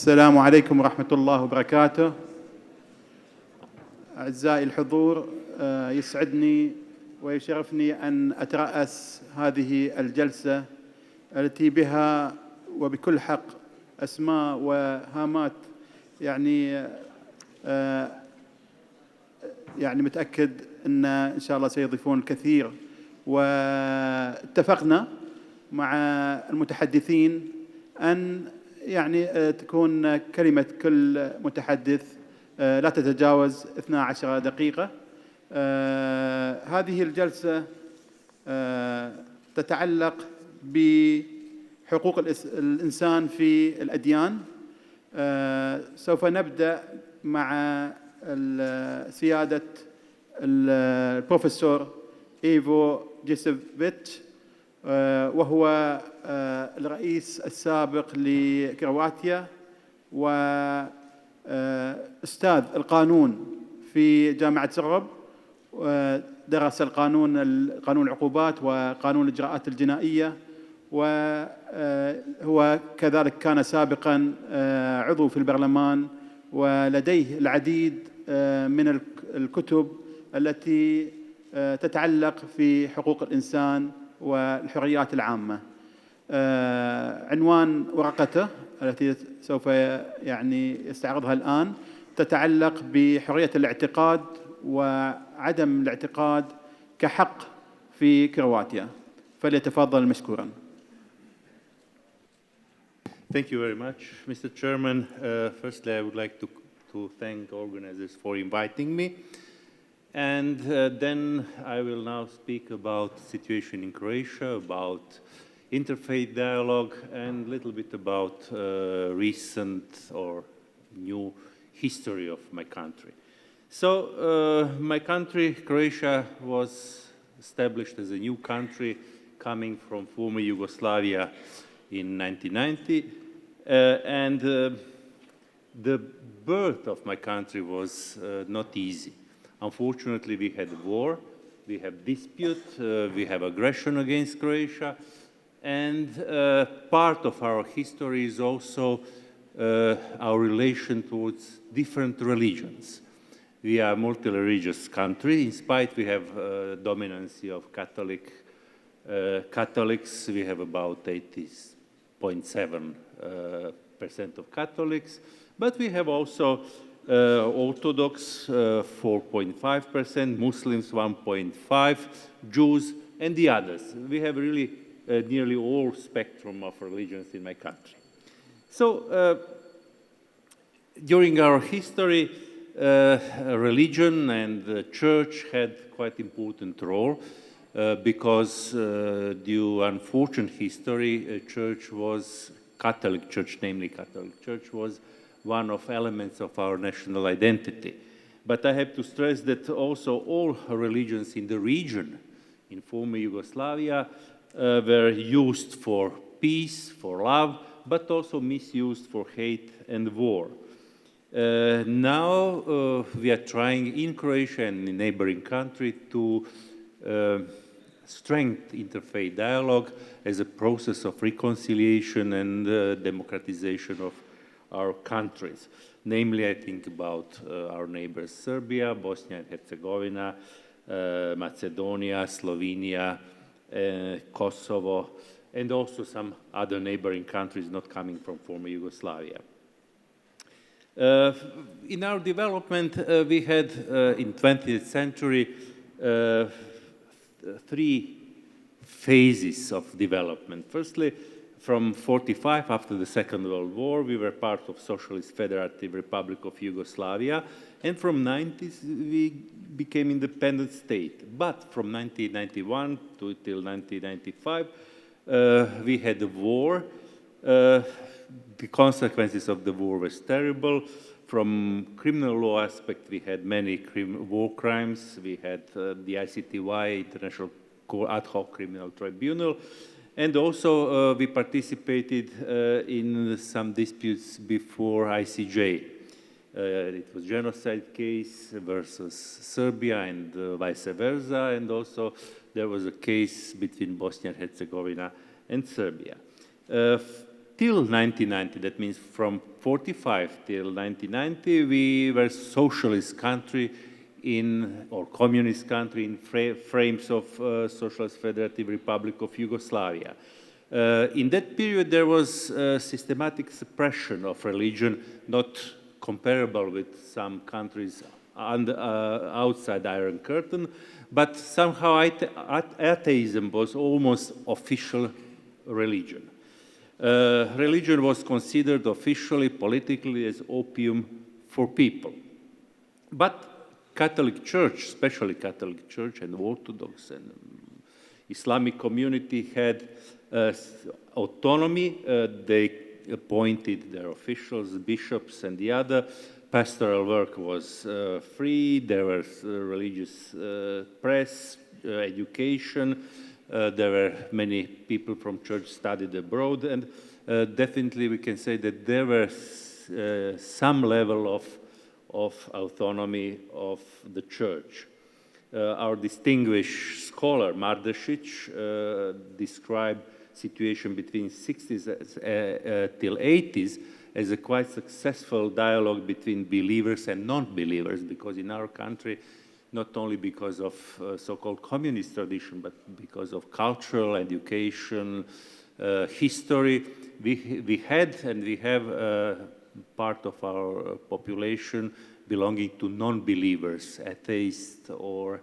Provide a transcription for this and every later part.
السلام عليكم ورحمة الله وبركاته. أعزائي الحضور، يسعدني ويشرفني أن أترأس هذه الجلسة التي بها وبكل حق أسماء وهامات يعني متأكد أن إن شاء الله سيضيفون الكثير. واتفقنا مع المتحدثين أن تكون كلمة كل متحدث لا تتجاوز 12 دقيقة. هذه الجلسة تتعلق بحقوق الإنسان في الأديان. سوف نبدأ مع سيادة البروفيسور إيفو جيسيفيتش، وهو الرئيس السابق لكرواتيا وأستاذ القانون في جامعة زغرب. درس قانون العقوبات وقانون الإجراءات الجنائية، وهو كذلك كان سابقا عضو في البرلمان، ولديه العديد من الكتب التي تتعلق في حقوق الإنسان والحريات العامة. عنوان ورقته التي سوف يستعرضها الآن تتعلق بحرية الاعتقاد وعدم الاعتقاد كحق في كرواتيا. فليتفضل مشكورا. Thank you very much, Mr. Chairman. Firstly, I would like to thank organizers for inviting me. And then I will now speak about the situation in Croatia, about Interfaith Dialogue, and a little bit about recent or new history of my country. So my country, Croatia, was established as a new country coming from former Yugoslavia in 1990. And the birth of my country was not easy. Unfortunately, we had war, we have dispute, we have aggression against Croatia, and part of our history is also our relation towards different religions. We are a multi-religious country. In spite we have dominancy of Catholics. We have about 80.7% of Catholics, but we have also Orthodox 4.5%, Muslims 1.5%, Jews, and the others. We have really nearly all spectrum of religions in my country. So during our history, religion and the church had quite important role because due unfortunate history, Catholic Church, namely Catholic Church, was one of elements of our national identity. But I have to stress that also all religions in the region, in former Yugoslavia, were used for peace, for love, but also misused for hate and war. Now we are trying in Croatia and in neighboring country to strengthen interfaith dialogue as a process of reconciliation and democratization of our countries. Namely, I think about our neighbors Serbia, Bosnia and Herzegovina, Macedonia, Slovenia, Kosovo, and also some other neighboring countries not coming from former Yugoslavia. In our development, we had in 20th century 3 phases of development. Firstly, from 1945, after the Second World War, we were part of Socialist Federative Republic of Yugoslavia, and from 1990s we became independent state. But from 1991 till 1995, we had a war. The consequences of the war was terrible. From criminal law aspect, we had many war crimes. We had the ICTY, International Ad Hoc Criminal Tribunal, and also we participated in some disputes before ICJ. It was genocide case versus Serbia and vice versa, and also there was a case between Bosnia and Herzegovina and Serbia. till 1990, that means from 45 till 1990, we were socialist country or communist country in frames of Socialist Federative Republic of Yugoslavia. In that period, there was systematic suppression of religion, not comparable with some countries outside Iron Curtain, but somehow atheism was almost official religion. Religion was considered officially, politically, as opium for people. But Catholic Church, especially Catholic Church and Orthodox and Islamic community had autonomy. They appointed their officials, bishops, and the other. Pastoral work was free. There was religious press, education. There were many people from church studied abroad, and definitely we can say that there was some level of autonomy of the church. Our distinguished scholar, Mardešić, described situation between 60s till 80s as a quite successful dialogue between believers and non-believers, because in our country, not only because of so-called communist tradition, but because of cultural, education, history, we had and we have part of our population belonging to non-believers, atheists or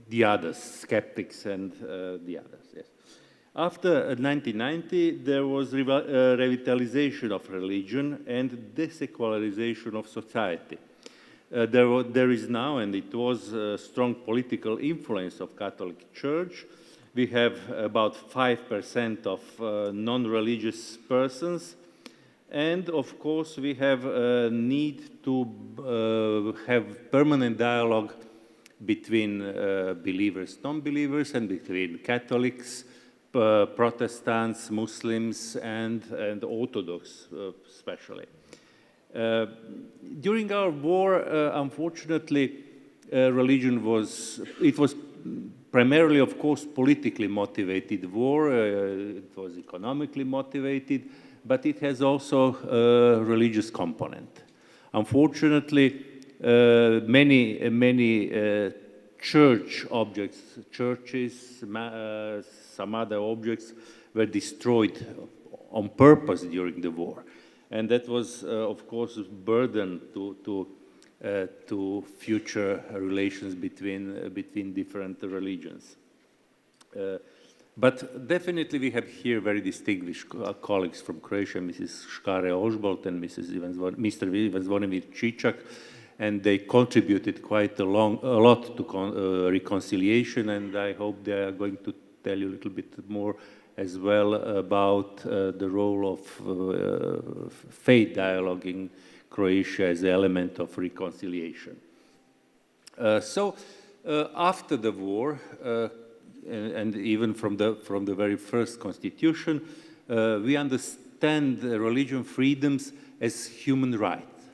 the others, skeptics and the others. Yes. After 1990, there was revitalization of religion and desecularization of society. There is now, and it was a strong political influence of Catholic Church. We have about 5% of non-religious persons. And of course, we have a need to have permanent dialogue between believers, non-believers, and between Catholics, Protestants, Muslims, and Orthodox especially. During our war, unfortunately, religion was primarily, of course, politically motivated war. It was economically motivated, but it has also a religious component. Unfortunately, many church objects, churches, some other objects were destroyed on purpose during the war. And that was, of course, a burden to future relations between different religions. But definitely we have here very distinguished colleagues from Croatia, Mrs. Škare-Ožbolt and Mr. Ivan Zvonimir Čičak, and they contributed quite a lot to reconciliation, and I hope they are going to tell you a little bit more as well about the role of faith dialogue in Croatia as an element of reconciliation. So after the war, and even from the very first constitution, we understand religion freedoms as human rights.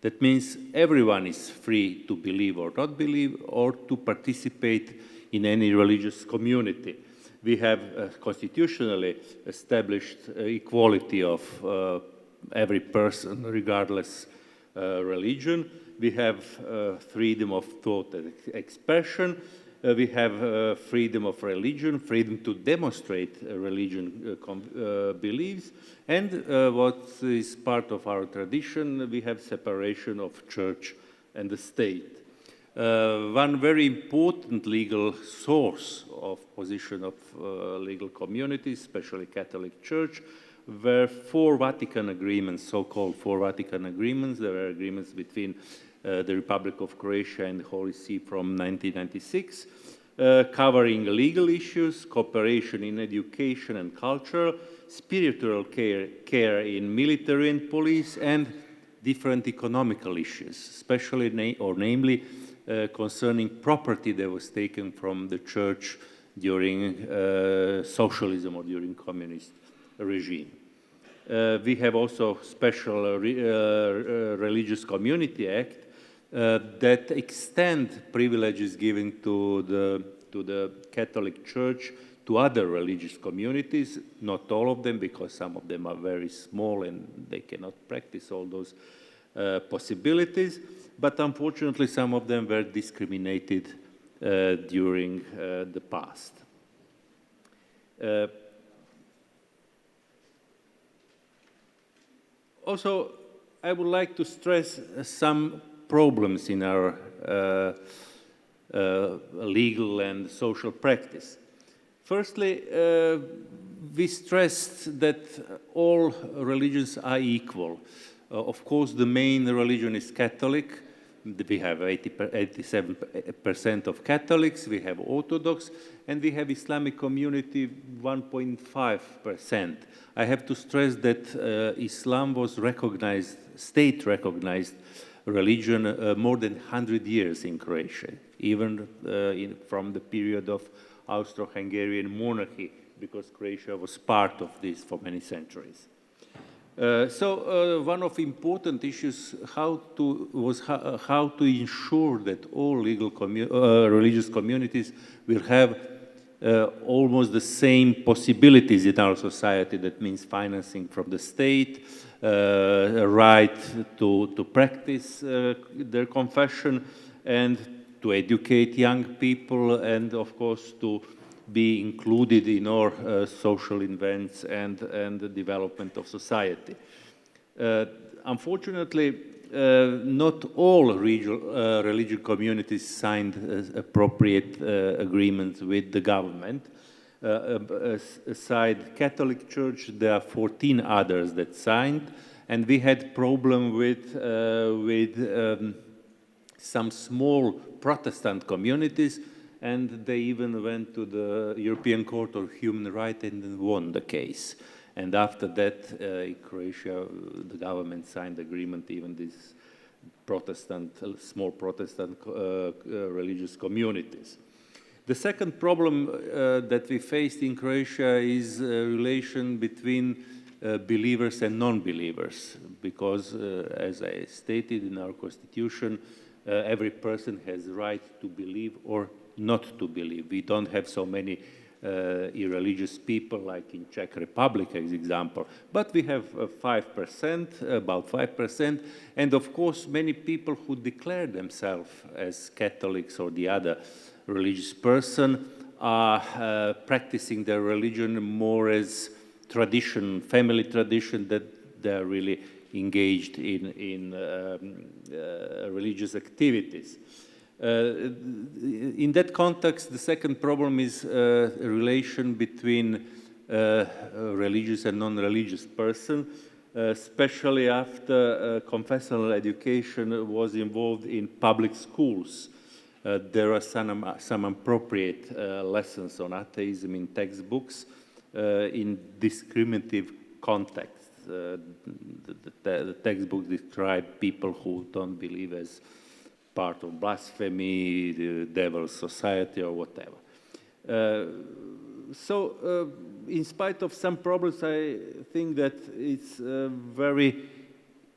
That means everyone is free to believe or not believe, or to participate in any religious community. We have constitutionally established equality of every person, regardless religion. We have freedom of thought and expression. We have freedom of religion, freedom to demonstrate religion beliefs, and what is part of our tradition, we have separation of church and the state. One very important legal source of position of legal communities, especially Catholic Church, were 4 Vatican agreements, so-called 4 Vatican agreements. There were agreements between the Republic of Croatia and the Holy See from 1996, covering legal issues, cooperation in education and culture, spiritual care in military and police, and different economical issues, especially namely concerning property that was taken from the church during socialism or during communist regime. We have also special Religious Community Act that extend privileges given to the Catholic Church to to other religious communities, not all of them, because some of them are very small and they cannot practice all those possibilities, but unfortunately some of them were discriminated during the past. Also, I would like to stress some problems in our legal and social practice. Firstly, we stressed that all religions are equal. Of course, the main religion is Catholic. We have 87% of Catholics, we have Orthodox, and we have Islamic community 1.5%. I have to stress that Islam was recognized, state-recognized religion more than 100 years in Croatia, even from the period of Austro-Hungarian monarchy, because Croatia was part of this for many centuries. So one of the important issues was how to ensure that all religious communities will have almost the same possibilities in our society. That means financing from the state, a right to practice their confession, and to educate young people, and of course to be included in our social events and the development of society. Unfortunately, not all religious communities signed appropriate agreements with the government. Aside Catholic Church, there are 14 others that signed, and we had problem with some small Protestant communities, and they even went to the European Court of Human Rights and won the case. And after that, in Croatia, the government signed agreement, even these small Protestant religious communities. The second problem that we faced in Croatia is a relation between believers and non-believers, because as I stated in our constitution, every person has the right to believe or not to believe. We don't have so many irreligious people like in Czech Republic, as example, but we have 5%, about 5%, and of course many people who declare themselves as Catholics or the other religious person are practicing their religion more as tradition, family tradition, that they're really engaged in religious activities. In that context, the second problem is a relation between religious and non-religious person, especially after confessional education was involved in public schools. There are some appropriate lessons on atheism in textbooks in discriminative context. The textbooks describe people who don't believe as part of blasphemy, the devil's society, or whatever. So, in spite of some problems, I think that it's very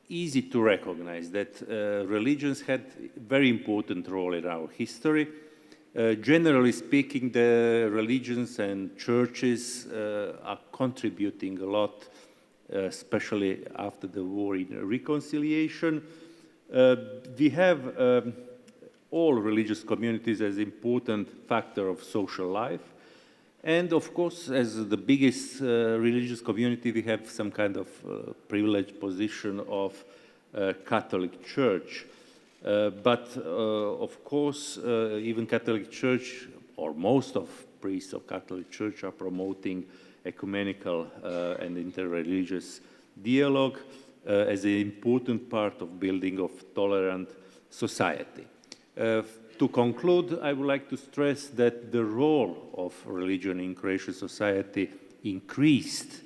easy to recognize that religions had a very important role in our history. Generally speaking, the religions and churches are contributing a lot, especially after the war in reconciliation. We have all religious communities as an important factor of social life. And of course, as the biggest religious community, we have some kind of privileged position of Catholic Church. But of course, even Catholic Church, or most of priests of Catholic Church, are promoting ecumenical and interreligious dialogue as an important part of building of tolerant society. To conclude, I would like to stress that the role of religion in Croatian society increased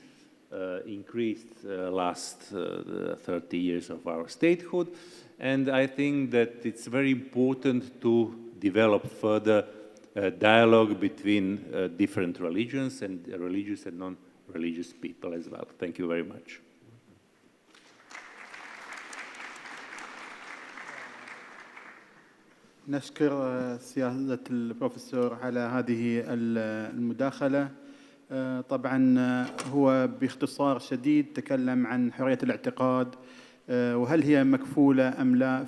last 30 years of our statehood, and I think that it's very important to develop further dialogue between different religions and religious and non-religious people as well. Thank you very much. نشكر سيادة البروفيسور على هذه المداخلة. طبعا هو باختصار شديد تكلم عن حرية الاعتقاد وهل هي مكفولة أم لا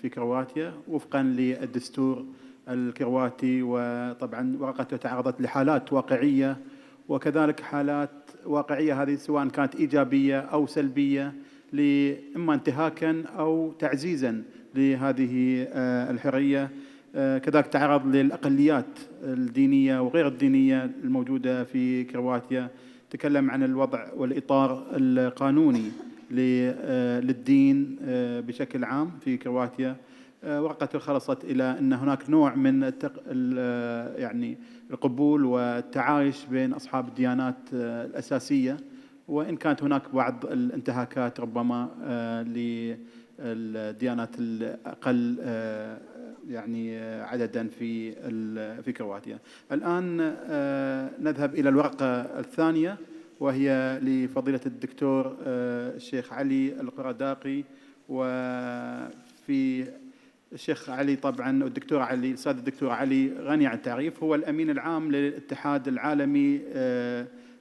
في كرواتيا وفقا للدستور الكرواتي، وطبعا ورقته تعرضت لحالات واقعية وكذلك حالات واقعية هذه سواء كانت إيجابية أو سلبية إما انتهاكا أو تعزيزا لهذه الحرية. كذلك تعرض للأقليات الدينية وغير الدينية الموجودة في كرواتيا. تكلم عن الوضع والإطار القانوني للدين بشكل عام في كرواتيا. ورقته خلصت إلى أن هناك نوع من القبول والتعايش بين أصحاب الديانات الأساسية، وإن كانت هناك بعض الانتهاكات ربما للديانات الأقل عددا في كرواتيا. الآن نذهب إلى الورقة الثانية وهي لفضيلة الدكتور الشيخ علي القرداقي. وفي الشيخ علي طبعا الأستاذ الدكتور علي غني عن التعريف، هو الأمين العام للاتحاد العالمي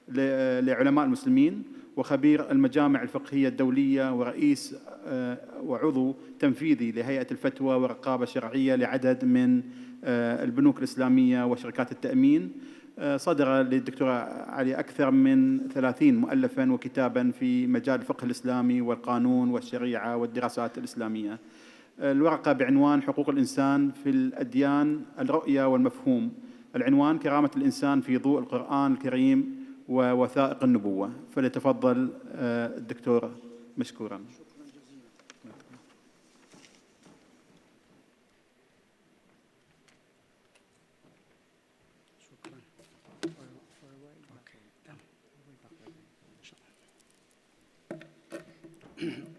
لعلماء المسلمين وخبير المجامع الفقهية الدولية ورئيس وعضو تنفيذي لهيئة الفتوى والرقابة الشرعية لعدد من البنوك الإسلامية وشركات التأمين. صدر للدكتور علي أكثر من 30 مؤلفاً وكتاباً في مجال الفقه الإسلامي والقانون والشريعة والدراسات الإسلامية. الورقة بعنوان حقوق الإنسان في الأديان، الرؤية والمفهوم. العنوان كرامة الإنسان في ضوء القرآن الكريم ووثائق النبوة. فليتفضل الدكتور مشكوراً.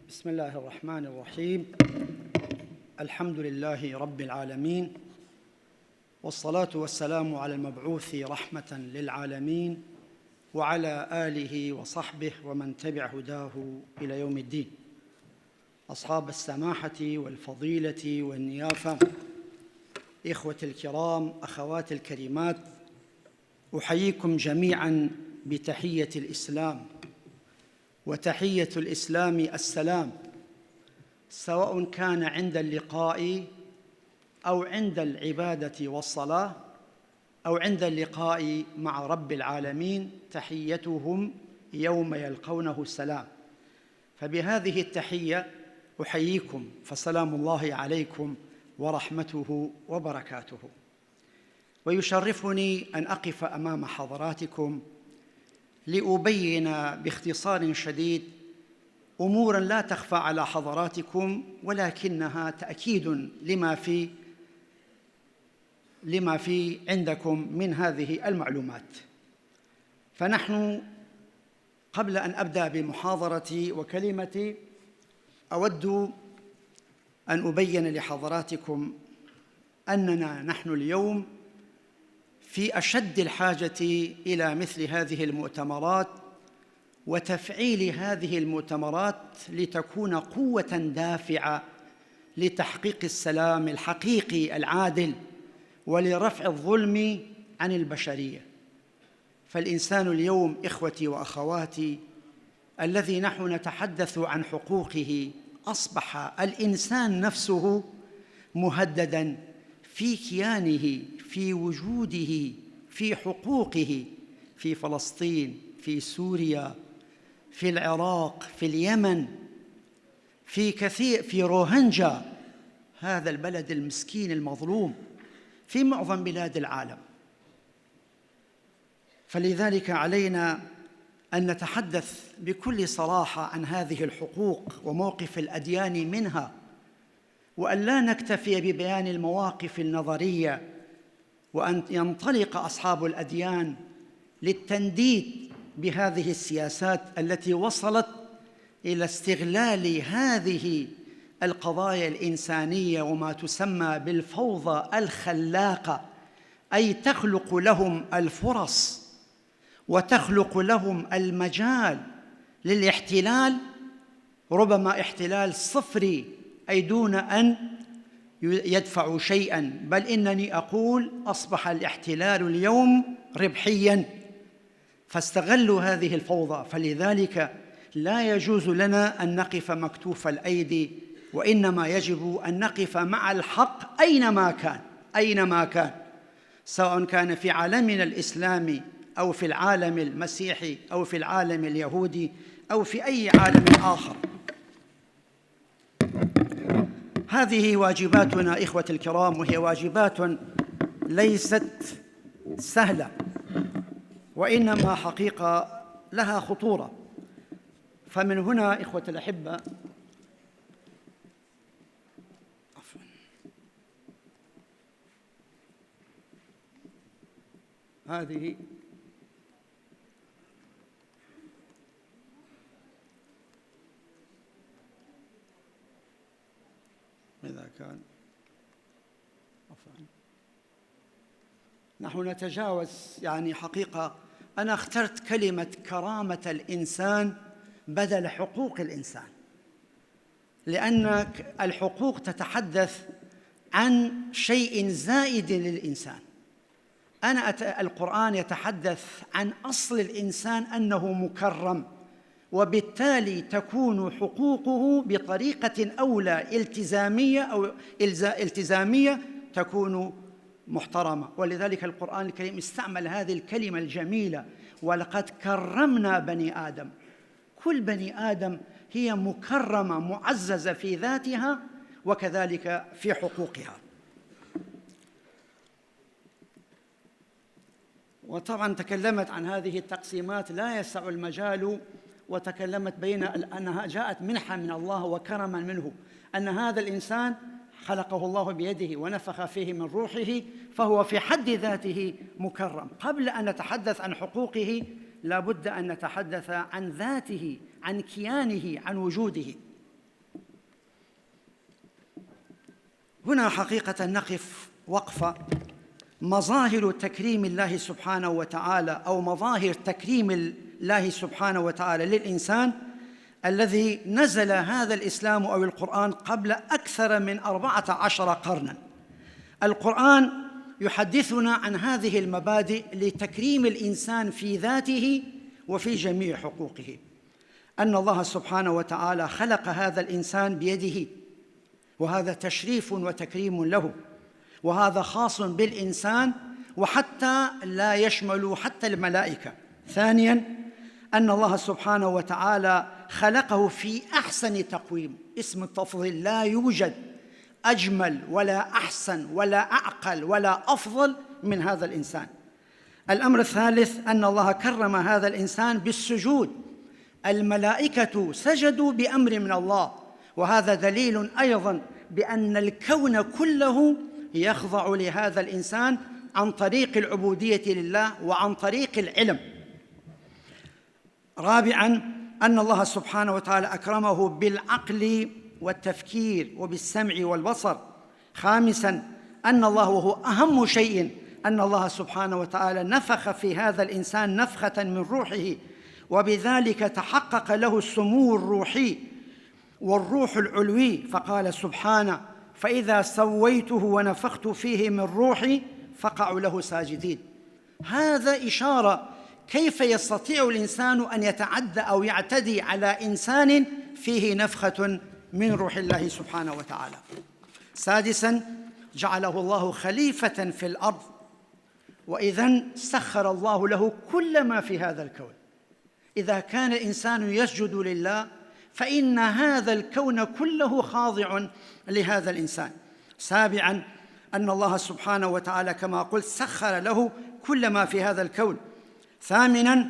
بسم الله الرحمن الرحيم. الحمد لله رب العالمين، والصلاة والسلام على المبعوث رحمة للعالمين وعلى آله وصحبه ومن تبع هداه إلى يوم الدين. أصحاب السماحة والفضيلة والنيافة، إخوة الكرام، أخوات الكريمات، أحييكم جميعاً بتحية الإسلام، وتحية الإسلام السلام، سواء كان عند اللقاء أو عند العبادة والصلاة أو عند اللقاء مع رب العالمين، تحيتهم يوم يلقونه السلام. فبهذه التحية أحييكم، فسلام الله عليكم ورحمته وبركاته. ويشرفني أن أقف أمام حضراتكم لأبين باختصار شديد أموراً لا تخفى على حضراتكم، ولكنها تأكيد لما في عندكم من هذه المعلومات. فنحن قبل أن أبدأ بمحاضرتي وكلمتي أود أن أبين لحضراتكم أننا نحن اليوم في أشد الحاجة إلى مثل هذه المؤتمرات وتفعيل هذه المؤتمرات لتكون قوة دافعة لتحقيق السلام الحقيقي العادل ولرفع الظلم عن البشرية. فالإنسان اليوم إخوتي وأخواتي الذي نحن نتحدث عن حقوقه، أصبح الإنسان نفسه مهدداً في كيانه، في وجوده، في حقوقه، في فلسطين، في سوريا، في العراق، في اليمن، في روهنجا، هذا البلد المسكين المظلوم، في معظم بلاد العالم. فلذلك علينا أن نتحدث بكل صراحة عن هذه الحقوق وموقف الأديان منها، وأن لا نكتفي ببيان المواقف النظرية، وأن ينطلق أصحاب الأديان للتنديد بهذه السياسات التي وصلت إلى استغلال هذه القضايا الإنسانية وما تسمى بالفوضى الخلاقة، أي تخلق لهم الفرص وتخلق لهم المجال للاحتلال، ربما احتلال صفري، أي دون أن يدفع شيئا، بل إنني أقول أصبح الاحتلال اليوم ربحيا، فاستغلوا هذه الفوضى. فلذلك لا يجوز لنا أن نقف مكتوف الأيدي، وإنما يجب أن نقف مع الحق أينما كان، سواء كان في عالمنا الإسلامي أو في العالم المسيحي أو في العالم اليهودي أو في أي عالم آخر. هذه واجباتنا إخوة الكرام، وهي واجبات ليست سهلة، وإنما حقيقة لها خطورة. فمن هنا إخوة الأحبة هذه إذا كان نحن نتجاوز، يعني حقيقة أنا اخترت كلمة كرامة الإنسان بدل حقوق الإنسان، لأن الحقوق تتحدث عن شيء زائد للإنسان. القرآن يتحدث عن أصل الإنسان أنه مكرم، وبالتالي تكون حقوقه بطريقة أولى التزامية تكون محترمة. ولذلك القرآن الكريم استعمل هذه الكلمة الجميلة: ولقد كرمنا بني آدم. كل بني آدم هي مكرمة معززة في ذاتها وكذلك في حقوقها. وطبعا تكلمت عن هذه التقسيمات لا يسع المجال، وتكلمت بين أنها جاءت منحة من الله وكرما منه، أن هذا الإنسان خلقه الله بيده ونفخ فيه من روحه، فهو في حد ذاته مكرم. قبل أن نتحدث عن حقوقه لا بد أن نتحدث عن ذاته، عن كيانه، عن وجوده. هنا حقيقة نقف وقفة مظاهر تكريم الله سبحانه وتعالى، أو مظاهر تكريم الله سبحانه وتعالى للإنسان الذي نزل هذا الإسلام أو القرآن قبل أكثر من 14 قرناً. القرآن يحدثنا عن هذه المبادئ لتكريم الإنسان في ذاته وفي جميع حقوقه. أن الله سبحانه وتعالى خلق هذا الإنسان بيده، وهذا تشريف وتكريم له، وهذا خاص بالإنسان وحتى لا يشمل حتى الملائكة. ثانياً أن الله سبحانه وتعالى خلقه في أحسن تقويم. اسم التفضيل، لا يوجد أجمل ولا أحسن ولا أعقل ولا أفضل من هذا الإنسان. الأمر الثالث أن الله كرم هذا الإنسان بالسجود. الملائكة سجدوا بأمر من الله، وهذا دليل أيضاً بأن الكون كله يخضع لهذا الإنسان عن طريق العبودية لله وعن طريق العلم. رابعاً أن الله سبحانه وتعالى أكرمه بالعقل والتفكير وبالسمع والبصر. خامساً أن الله، وهو أهم شيء، أن الله سبحانه وتعالى نفخ في هذا الإنسان نفخة من روحه، وبذلك تحقق له السمو الروحي والروح العلوي، فقال سبحانه: فإذا سويته ونفخت فيه من روحي فقعوا له ساجدين. هذا إشارة كيف يستطيع الإنسان أن يتعدى أو يعتدي على إنسان فيه نفخة من روح الله سبحانه وتعالى. سادساً جعله الله خليفة في الأرض، وإذن سخر الله له كل ما في هذا الكون. إذا كان الإنسان يسجد لله فإن هذا الكون كله خاضع لهذا الإنسان. سابعاً أن الله سبحانه وتعالى كما قلت سخر له كل ما في هذا الكون. ثامناً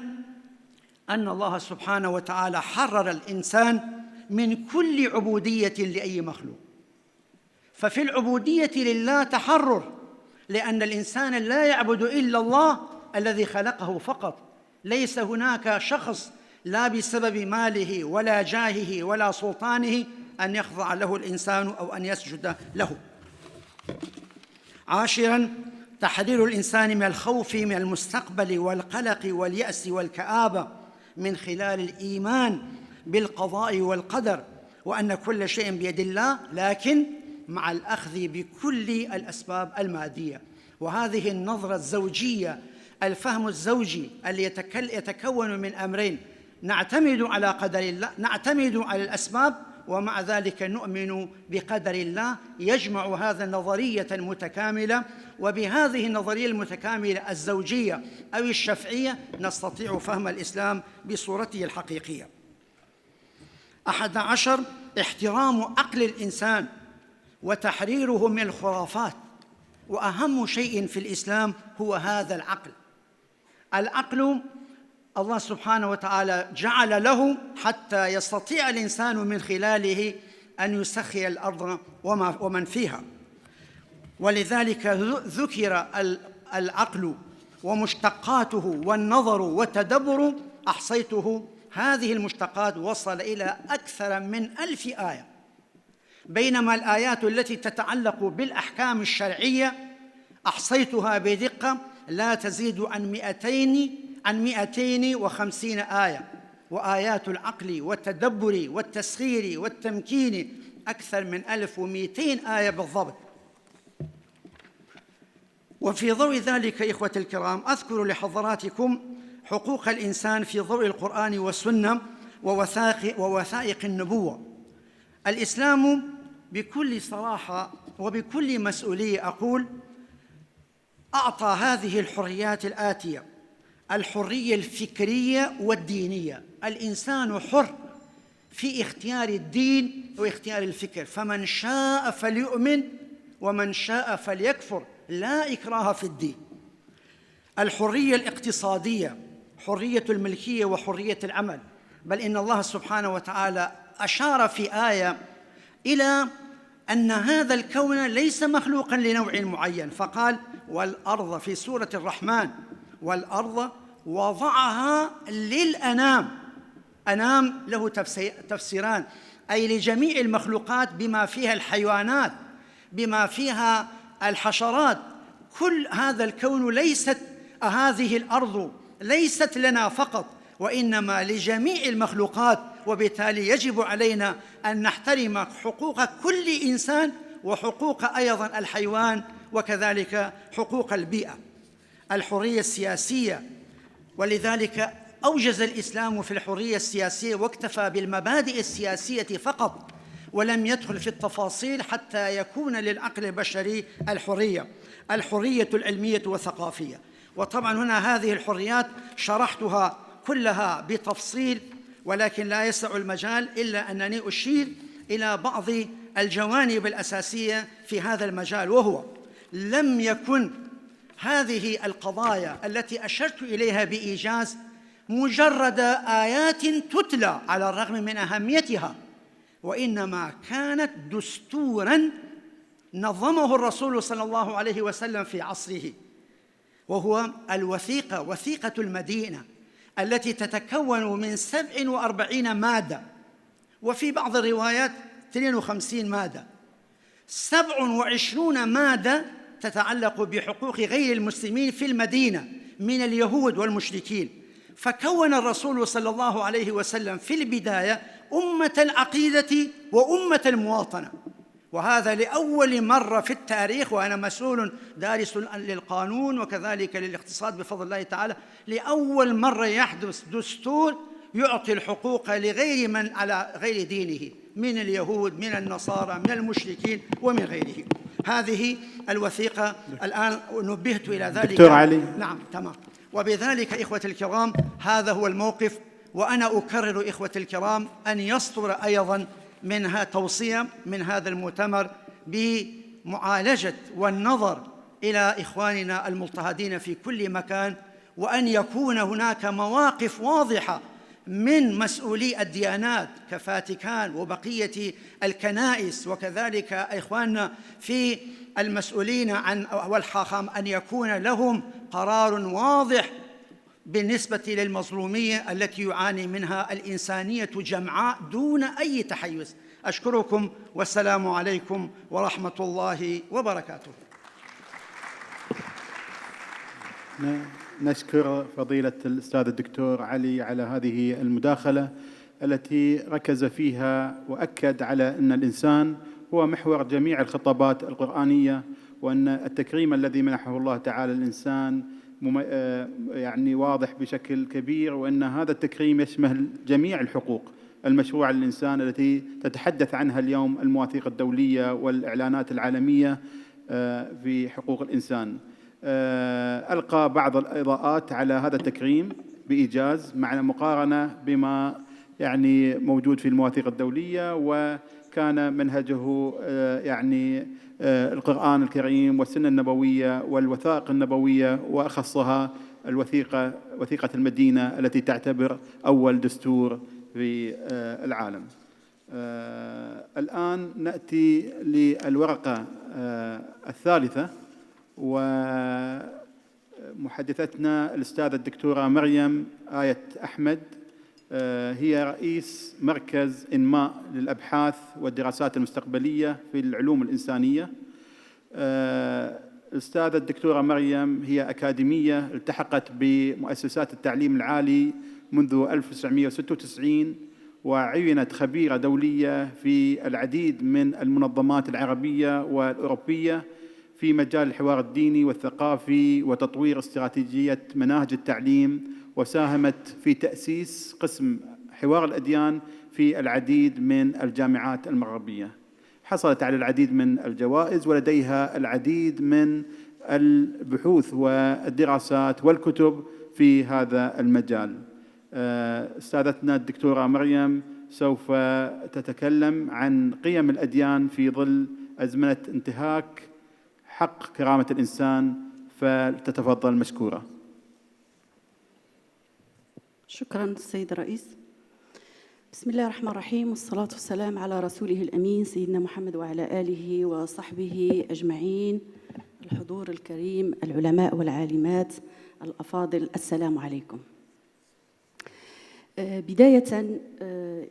أن الله سبحانه وتعالى حرر الإنسان من كل عبودية لأي مخلوق. ففي العبودية لله تحرر، لأن الإنسان لا يعبد إلا الله الذي خلقه فقط. ليس هناك شخص لا بسبب ماله ولا جاهه ولا سلطانه أن يخضع له الإنسان أو أن يسجد له. عاشراً تحرير الإنسان من الخوف من المستقبل والقلق واليأس والكآبة من خلال الإيمان بالقضاء والقدر، وأن كل شيء بيد الله، لكن مع الأخذ بكل الأسباب المادية. وهذه النظرة الزوجية، الفهم الزوجي اللي يتكون من أمرين: نعتمد على قدر الله، نعتمد على الأسباب، ومع ذلك نؤمن بقدر الله، يجمع هذا النظرية المتكاملة. وبهذه النظرية المتكاملة الزوجية أو الشفعية نستطيع فهم الإسلام بصورته الحقيقية. 11 احترام عقل الإنسان وتحريره من الخرافات. وأهم شيء في الإسلام هو هذا العقل. العقل الله سبحانه وتعالى جعل له حتى يستطيع الإنسان من خلاله أن يسخي الأرض ومن فيها. ولذلك ذكر العقل ومشتقاته والنظر والتدبر، أحصيته. هذه المشتقات وصل إلى أكثر من 1000 آية، بينما الآيات التي تتعلق بالأحكام الشرعية أحصيتها بدقة لا تزيد عن 250 آية. وآيات العقل والتدبر والتسخير والتمكين أكثر من 1200 آية بالضبط. وفي ضوء ذلك إخوة الكرام، أذكر لحضراتكم حقوق الإنسان في ضوء القرآن والسنة ووثائق النبوة. الإسلام بكل صراحة وبكل مسؤولية أقول أعطى هذه الحريات الآتية: الحرية الفكرية والدينية. الإنسان حر في اختيار الدين واختيار الفكر، فمن شاء فليؤمن ومن شاء فليكفر، لا إكراه في الدين. الحرية الاقتصادية، حرية الملكية وحرية العمل. بل إن الله سبحانه وتعالى أشار في آية إلى أن هذا الكون ليس مخلوقاً لنوع معين، فقال: والأرض في سورة الرحمن، والأرض وضعها للأنام. أنام له تفسيران، أي لجميع المخلوقات بما فيها الحيوانات، بما فيها الحشرات. كل هذا الكون هذه الأرض ليست لنا فقط، وإنما لجميع المخلوقات. وبالتالي يجب علينا أن نحترم حقوق كل إنسان وحقوق أيضاً الحيوان، وكذلك حقوق البيئة. الحرية السياسية، ولذلك أوجز الإسلام في الحرية السياسية واكتفى بالمبادئ السياسية فقط، ولم يدخل في التفاصيل حتى يكون للعقل البشري الحرية. الحرية العلمية والثقافية، وطبعاً هنا هذه الحريات شرحتها كلها بتفصيل، ولكن لا يسع المجال إلا أنني أشير إلى بعض الجوانب الأساسية في هذا المجال. وهو لم يكن هذه القضايا التي أشرت إليها بإيجاز مجرد آيات تتلى على الرغم من أهميتها، وإنما كانت دستوراً نظمه الرسول صلى الله عليه وسلم في عصره، وهو الوثيقة، وثيقة المدينة، التي تتكون من 47 مادة، وفي بعض الروايات 52 مادة. 27 مادة تتعلق بحقوق غير المسلمين في المدينة من اليهود والمشركين. فكون الرسول صلى الله عليه وسلم في البداية أمة العقيدة وأمة المواطنة، وهذا لأول مرة في التاريخ. وأنا مسؤول دارس للقانون وكذلك للاقتصاد بفضل الله تعالى، لأول مرة يحدث دستور يعطي الحقوق لغير من على غير دينه، من اليهود، من النصارى، من المشركين ومن غيره. هذه الوثيقة الآن نبهت إلى ذلك. دكتور علي. نعم، تمام. وبذلك إخوة الكرام هذا هو الموقف. وأنا أكرر إخوة الكرام أن يصدر أيضاً منها توصية من هذا المؤتمر بمعالجة والنظر إلى إخواننا المضطهدين في كل مكان، وأن يكون هناك مواقف واضحة من مسؤولي الديانات كفاتيكان وبقية الكنائس، وكذلك إخواننا في المسؤولين عن والحاخام، أن يكون لهم قرار واضح بالنسبة للمظلومية التي يعاني منها الإنسانية جمعاء دون أي تحيز. أشكركم والسلام عليكم ورحمة الله وبركاته. نشكر فضيلة الأستاذ الدكتور علي على هذه المداخلة التي ركز فيها وأكد على أن الإنسان هو محور جميع الخطابات القرآنية، وأن التكريم الذي منحه الله تعالى الإنسان يعني واضح بشكل كبير، وأن هذا التكريم يشمل جميع الحقوق المشروعة للإنسان التي تتحدث عنها اليوم المواثيق الدولية والإعلانات العالمية في حقوق الإنسان. ألقى بعض الإضاءات على هذا التكريم بإيجاز مع مقارنة بما يعني موجود في المواثيق الدولية، وكان منهجه يعني القرآن الكريم والسنة النبوية والوثائق النبوية، وأخصها وثيقة المدينة التي تعتبر أول دستور في العالم. الآن نأتي للورقة الثالثة، ومحدثتنا الأستاذة الدكتورة مريم آية أحمد، هي رئيس مركز إنماء للأبحاث والدراسات المستقبلية في العلوم الإنسانية. الأستاذة الدكتورة مريم هي أكاديمية التحقت بمؤسسات التعليم العالي منذ 1996، وعينت خبيرة دولية في العديد من المنظمات العربية والأوروبية في مجال الحوار الديني والثقافي وتطوير استراتيجية مناهج التعليم، وساهمت في تأسيس قسم حوار الأديان في العديد من الجامعات المغربية. حصلت على العديد من الجوائز، ولديها العديد من البحوث والدراسات والكتب في هذا المجال. أستاذتنا الدكتورة مريم سوف تتكلم عن قيم الأديان في ظل أزمنة انتهاك حق كرامة الإنسان، فلتتفضل مشكورة. شكراً السيد الرئيس. بسم الله الرحمن الرحيم، والصلاة والسلام على رسوله الأمين سيدنا محمد وعلى آله وصحبه أجمعين. الحضور الكريم، العلماء والعالمات الأفاضل، السلام عليكم. بداية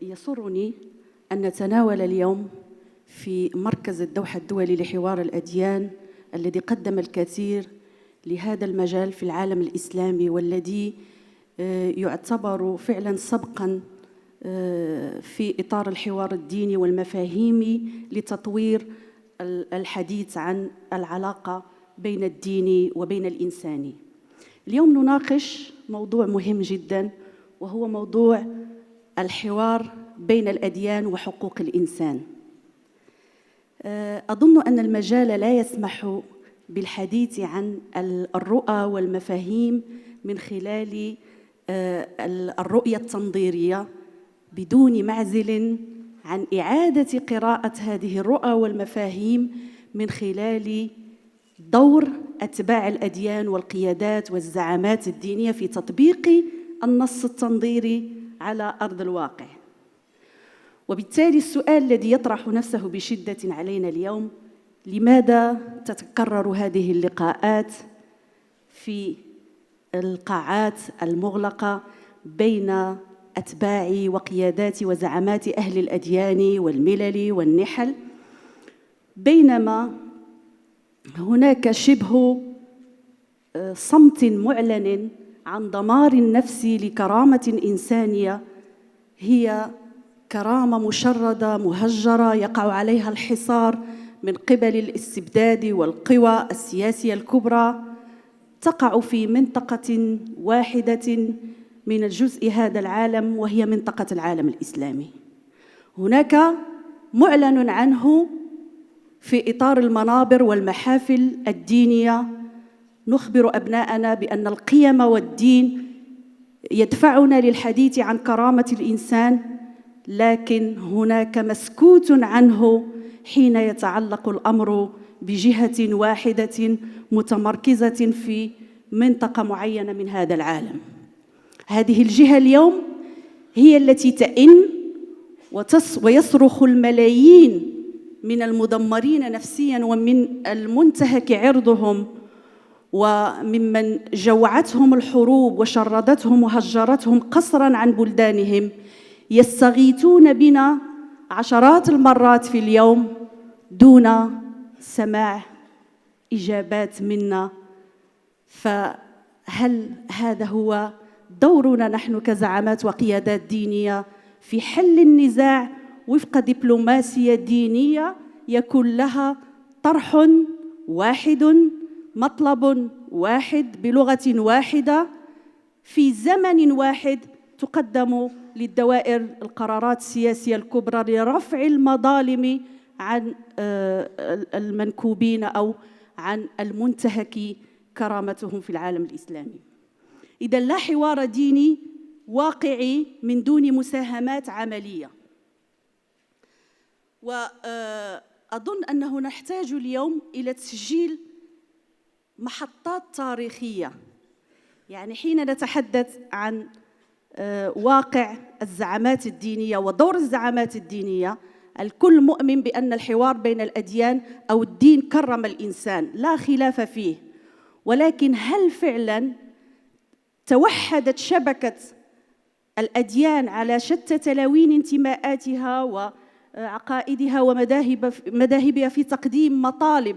يسرني أن نتناول اليوم في مركز الدوحة الدولي لحوار الأديان الذي قدم الكثير لهذا المجال في العالم الإسلامي، والذي يعتبر فعلا سبقا في إطار الحوار الديني والمفاهيمي لتطوير الحديث عن العلاقة بين الدين وبين الإنسان. اليوم نناقش موضوع مهم جدا، وهو موضوع الحوار بين الأديان وحقوق الإنسان. أظن أن المجال لا يسمح بالحديث عن الرؤى والمفاهيم من خلال الرؤية التنظيرية بدون معزل عن إعادة قراءة هذه الرؤى والمفاهيم من خلال دور أتباع الأديان والقيادات والزعامات الدينية في تطبيق النص التنظيري على أرض الواقع. وبالتالي السؤال الذي يطرح نفسه بشدة علينا اليوم: لماذا تتكرر هذه اللقاءات في القاعات المغلقة بين أتباع وقيادات وزعامات أهل الأديان والملل والنحل، بينما هناك شبه صمت معلن عن دمار النفس لكرامة إنسانية هي كرامة مشردة مهجرة يقع عليها الحصار من قبل الاستبداد والقوى السياسية الكبرى، تقع في منطقة واحدة من الجزء هذا العالم، وهي منطقة العالم الإسلامي. هناك معلن عنه في إطار المنابر والمحافل الدينية، نخبر أبناءنا بأن القيم والدين يدفعنا للحديث عن كرامة الإنسان، لكن هناك مسكوت عنه حين يتعلق الأمر بجهة واحدة متمركزة في منطقة معينة من هذا العالم. هذه الجهة اليوم هي التي تئن ويصرخ الملايين من المدمرين نفسياً ومن المنتهك عرضهم وممن جوعتهم الحروب وشردتهم وهجرتهم قسراً عن بلدانهم، يستغيثون بنا عشرات المرات في اليوم دون سماع إجابات منا. فهل هذا هو دورنا نحن كزعامات وقيادات دينية في حل النزاع وفق دبلوماسية دينية يكون لها طرح واحد، مطلب واحد، بلغة واحدة، في زمن واحد، تقدم للدوائر القرارات السياسية الكبرى لرفع المظالم عن المنكوبين أو عن المنتهك كرامتهم في العالم الإسلامي. إذا لا حوار ديني واقعي من دون مساهمات عملية. وأظن أنه نحتاج اليوم إلى تسجيل محطات تاريخية. يعني حين نتحدث عن واقع الزعامات الدينية ودور الزعامات الدينية، الكل مؤمن بأن الحوار بين الأديان أو الدين كرم الإنسان، لا خلاف فيه. ولكن هل فعلاً توحدت شبكة الأديان على شتى تلاوين انتماءاتها وعقائدها ومذاهبها في تقديم مطالب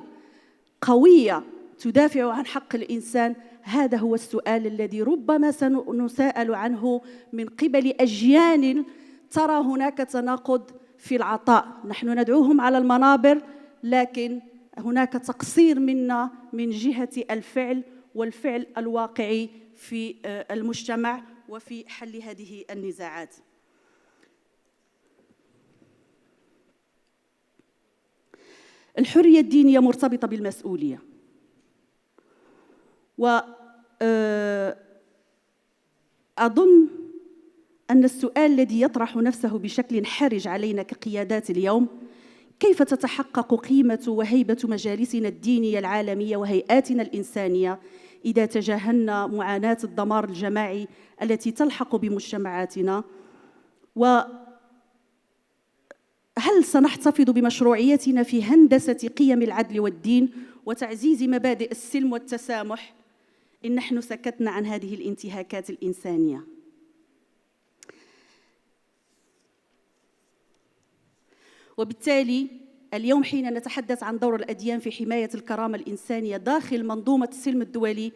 قوية تدافع عن حق الإنسان؟ هذا هو السؤال الذي ربما سنسأل عنه من قبل أجيال ترى هناك تناقض في العطاء. نحن ندعوهم على المنابر، لكن هناك تقصير منا من جهة الفعل والفعل الواقعي في المجتمع وفي حل هذه النزاعات. الحرية الدينية مرتبطة بالمسؤولية، وأظن أن السؤال الذي يطرح نفسه بشكل حرج علينا كقيادات اليوم: كيف تتحقق قيمة وهيبة مجالسنا الدينية العالمية وهيئاتنا الإنسانية إذا تجاهلنا معاناة الدمار الجماعي التي تلحق بمجتمعاتنا؟ وهل سنحتفظ بمشروعيتنا في هندسة قيم العدل والدين وتعزيز مبادئ السلم والتسامح إن نحن سكتنا عن هذه الانتهاكات الإنسانية؟ وبالتالي اليوم حين نتحدث عن دور الأديان في حماية الكرامة الإنسانية داخل منظومة السلم الدولي،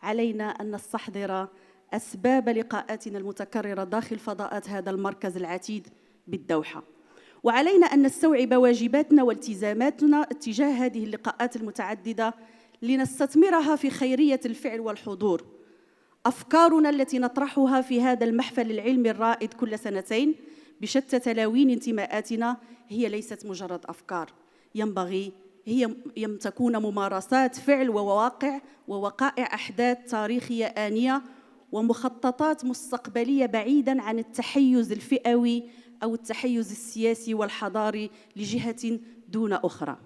علينا أن نستحضر أسباب لقاءاتنا المتكررة داخل فضاءات هذا المركز العتيد بالدوحة، وعلينا أن نستوعب واجباتنا والتزاماتنا اتجاه هذه اللقاءات المتعددة لنستثمرها في خيرية الفعل والحضور. أفكارنا التي نطرحها في هذا المحفل العلمي الرائد كل سنتين بشتى تلاوين انتماءاتنا هي ليست مجرد أفكار، ينبغي هي أن تكون ممارسات فعل ووقائع أحداث تاريخية آنية ومخططات مستقبلية بعيداً عن التحيز الفئوي أو التحيز السياسي والحضاري لجهة دون أخرى.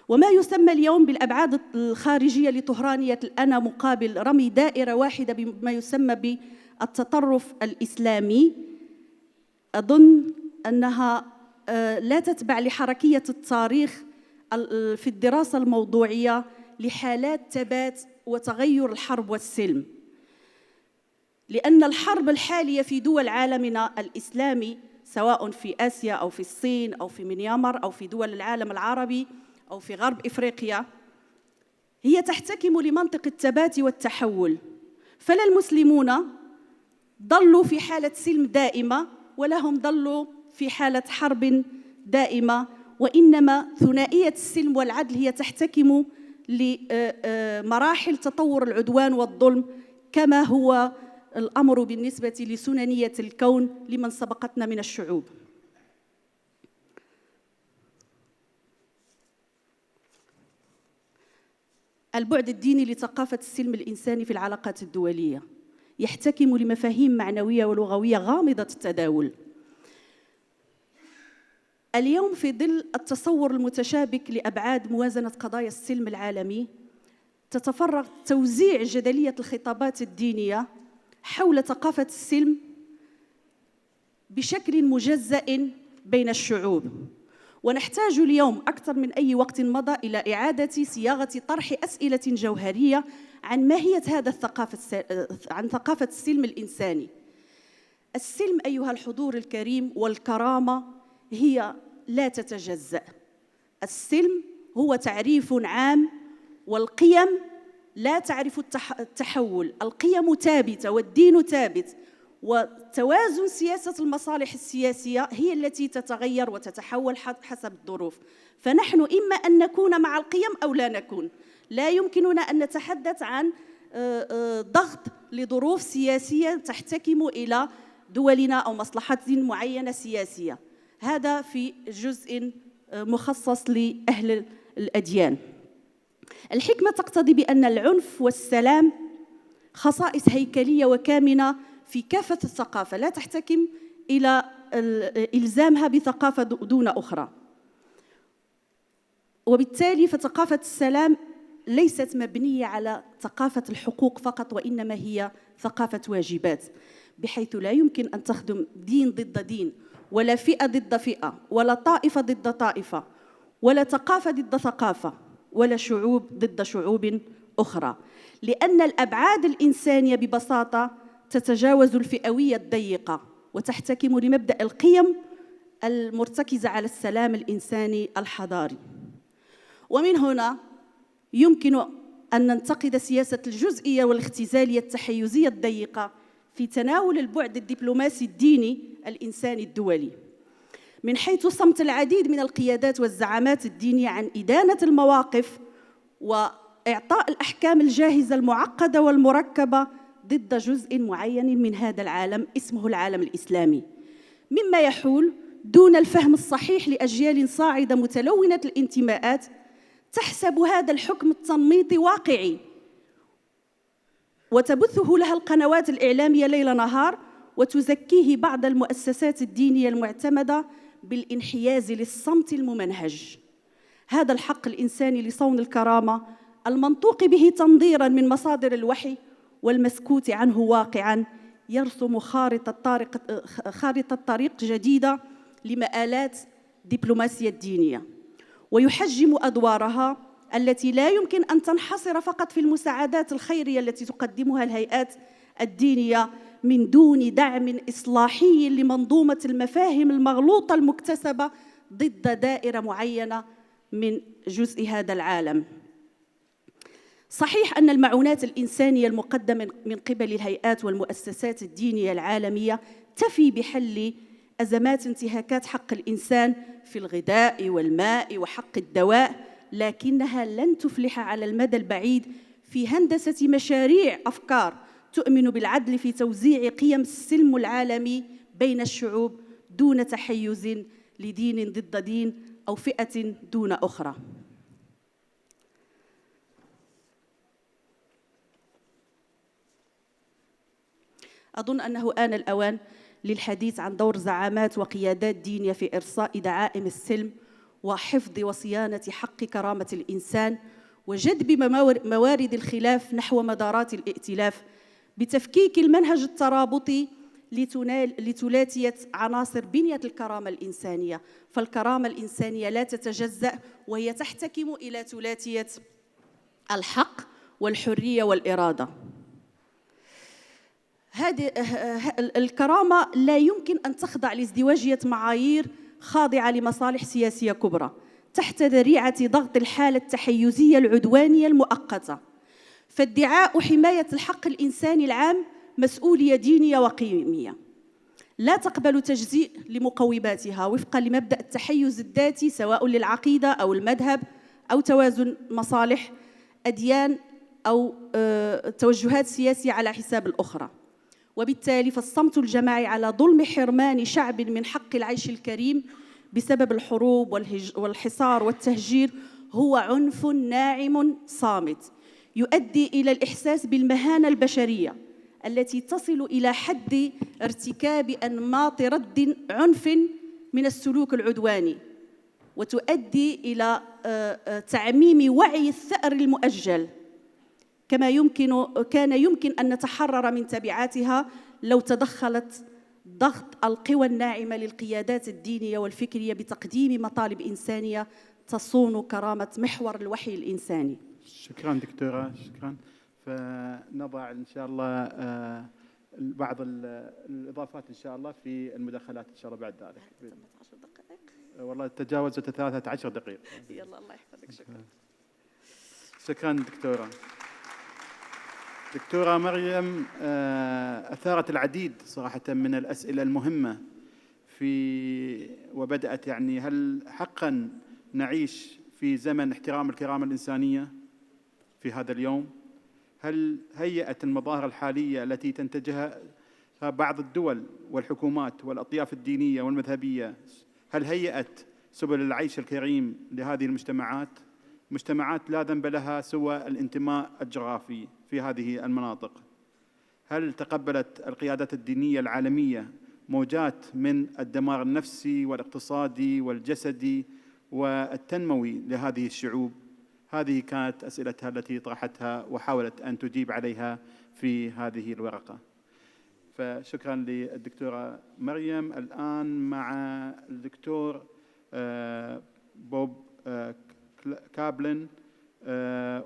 وما يسمى اليوم بالأبعاد الخارجية لطهرانية الأنا مقابل رمي دائرة واحدة بما يسمى بالتطرف الإسلامي، أظن أنها لا تتبع لحركية التاريخ في الدراسة الموضوعية لحالات ثبات وتغير الحرب والسلم، لأن الحرب الحالية في دول عالمنا الإسلامي سواء في آسيا أو في الصين أو في ميانمار أو في دول العالم العربي أو في غرب إفريقيا هي تحتكم لمنطق الثبات والتحول. فلا المسلمون ظلوا في حالة سلم دائمة ولا هم ظلوا في حالة حرب دائمة، وإنما ثنائية السلم والعدل هي تحتكم لمراحل تطور العدوان والظلم كما هو الأمر بالنسبة لسننية الكون لمن سبقتنا من الشعوب. البعد الديني لثقافة السلم الإنساني في العلاقات الدولية يحتكم لمفاهيم معنوية ولغوية غامضة التداول. اليوم في ظل التصور المتشابك لأبعاد موازنة قضايا السلم العالمي تتفرغ توزيع جدلية الخطابات الدينية حول ثقافة السلم بشكل مجزأ بين الشعوب، ونحتاج اليوم أكثر من أي وقت مضى إلى إعادة صياغة طرح أسئلة جوهرية عن ماهية عن ثقافة السلم الإنساني. السلم أيها الحضور الكريم والكرامة هي لا تتجزأ. السلم هو تعريف عام، والقيم لا تعرف التحول. القيم ثابتة والدين ثابت، وتوازن سياسة المصالح السياسية هي التي تتغير وتتحول حسب الظروف. فنحن إما أن نكون مع القيم أو لا نكون. لا يمكننا أن نتحدث عن ضغط لظروف سياسية تحتكم إلى دولنا أو مصلحات معينة سياسية. هذا في جزء مخصص لأهل الأديان. الحكمة تقتضي بأن العنف والسلام خصائص هيكلية وكامنة في كافة الثقافة، لا تحتكم إلى إلزامها بثقافة دون أخرى. وبالتالي فثقافة السلام ليست مبنية على ثقافة الحقوق فقط، وإنما هي ثقافة واجبات، بحيث لا يمكن أن تخدم دين ضد دين، ولا فئة ضد فئة، ولا طائفة ضد طائفة، ولا ثقافة ضد ثقافة، ولا شعوب ضد شعوب أخرى، لأن الأبعاد الإنسانية ببساطة تتجاوز الفئوية الضيقة وتحتكم لمبدأ القيم المرتكزة على السلام الإنساني الحضاري. ومن هنا يمكن أن ننتقد سياسة الجزئية والاختزالية التحيزية الضيقة في تناول البعد الدبلوماسي الديني الإنساني الدولي، من حيث صمت العديد من القيادات والزعامات الدينية عن إدانة المواقف وإعطاء الأحكام الجاهزة المعقدة والمركبة ضد جزء معين من هذا العالم اسمه العالم الإسلامي، مما يحول دون الفهم الصحيح لأجيال صاعدة متلونة الانتماءات تحسب هذا الحكم التنميطي واقعي وتبثه لها القنوات الإعلامية ليل نهار، وتزكيه بعض المؤسسات الدينية المعتمدة بالانحياز للصمت الممنهج. هذا الحق الإنساني لصون الكرامة المنطوق به تنظيراً من مصادر الوحي والمسكوت عنه واقعاً يرسم خارطة طريق جديدة لمآلات دبلوماسية الدينية، ويحجم أدوارها التي لا يمكن أن تنحصر فقط في المساعدات الخيرية التي تقدمها الهيئات الدينية من دون دعم إصلاحي لمنظومة المفاهيم المغلوطة المكتسبة ضد دائرة معينة من جزء هذا العالم. صحيح أن المعونات الإنسانية المقدمة من قبل الهيئات والمؤسسات الدينية العالمية تفي بحل أزمات انتهاكات حق الإنسان في الغذاء والماء وحق الدواء، لكنها لن تفلح على المدى البعيد في هندسة مشاريع أفكار تؤمن بالعدل في توزيع قيم السلم العالمي بين الشعوب دون تحيز لدين ضد دين أو فئة دون أخرى. أظن أنه آن الأوان للحديث عن دور زعامات وقيادات دينية في إرساء دعائم السلم وحفظ وصيانة حق كرامة الإنسان وجذب موارد الخلاف نحو مدارات الائتلاف بتفكيك المنهج الترابطي لتلاتية عناصر بنية الكرامة الإنسانية، فالكرامة الإنسانية لا تتجزأ وهي تحتكم إلى تلاتية الحق والحرية والإرادة. هذه الكرامة لا يمكن أن تخضع لازدواجية معايير خاضعة لمصالح سياسية كبرى تحت ذريعة ضغط الحالة التحيزية العدوانية المؤقتة. فادعاء حماية الحق الإنساني العام مسؤولية دينية وقيمية لا تقبل تجزيء لمقوماتها وفقا لمبدأ التحيز الذاتي سواء للعقيدة أو المذهب أو توازن مصالح أديان أو توجهات سياسية على حساب الأخرى. وبالتالي فالصمت الجماعي على ظلم حرمان شعب من حق العيش الكريم بسبب الحروب والحصار والتهجير هو عنف ناعم صامت يؤدي إلى الإحساس بالمهانة البشرية التي تصل إلى حد ارتكاب أنماط رد عنف من السلوك العدواني، وتؤدي إلى تعميم وعي الثأر المؤجل كما كان يمكن أن نتحرر من تبعاتها لو تدخلت ضغط القوى الناعمة للقيادات الدينية والفكرية بتقديم مطالب إنسانية تصون كرامة محور الوحي الإنساني. شكرا دكتورة، شكرا. فنضع إن شاء الله بعض الإضافات إن شاء الله في المداخلات إن شاء الله بعد ذلك. 10 دقائق والله تجاوزت 13 دقيقة. يلا الله يحفظك. شكرا. شكرا دكتورة. دكتورة مريم أثارت العديد صراحة من الأسئلة المهمة وبدأت يعني هل حقاً نعيش في زمن احترام الكرامة الإنسانية في هذا اليوم؟ هل هيئت المظاهر الحالية التي تنتجها بعض الدول والحكومات والأطياف الدينية والمذهبية، هل هيئت سبل العيش الكريم لهذه المجتمعات؟ مجتمعات لا ذنب لها سوى الانتماء الجغرافي في هذه المناطق. هل تقبلت القيادات الدينية العالمية موجات من الدمار النفسي والاقتصادي والجسدي والتنموي لهذه الشعوب؟ هذه كانت أسئلتها التي طرحتها وحاولت أن تجيب عليها في هذه الورقة. فشكرا للدكتورة مريم. الآن مع الدكتور بوب كابلن،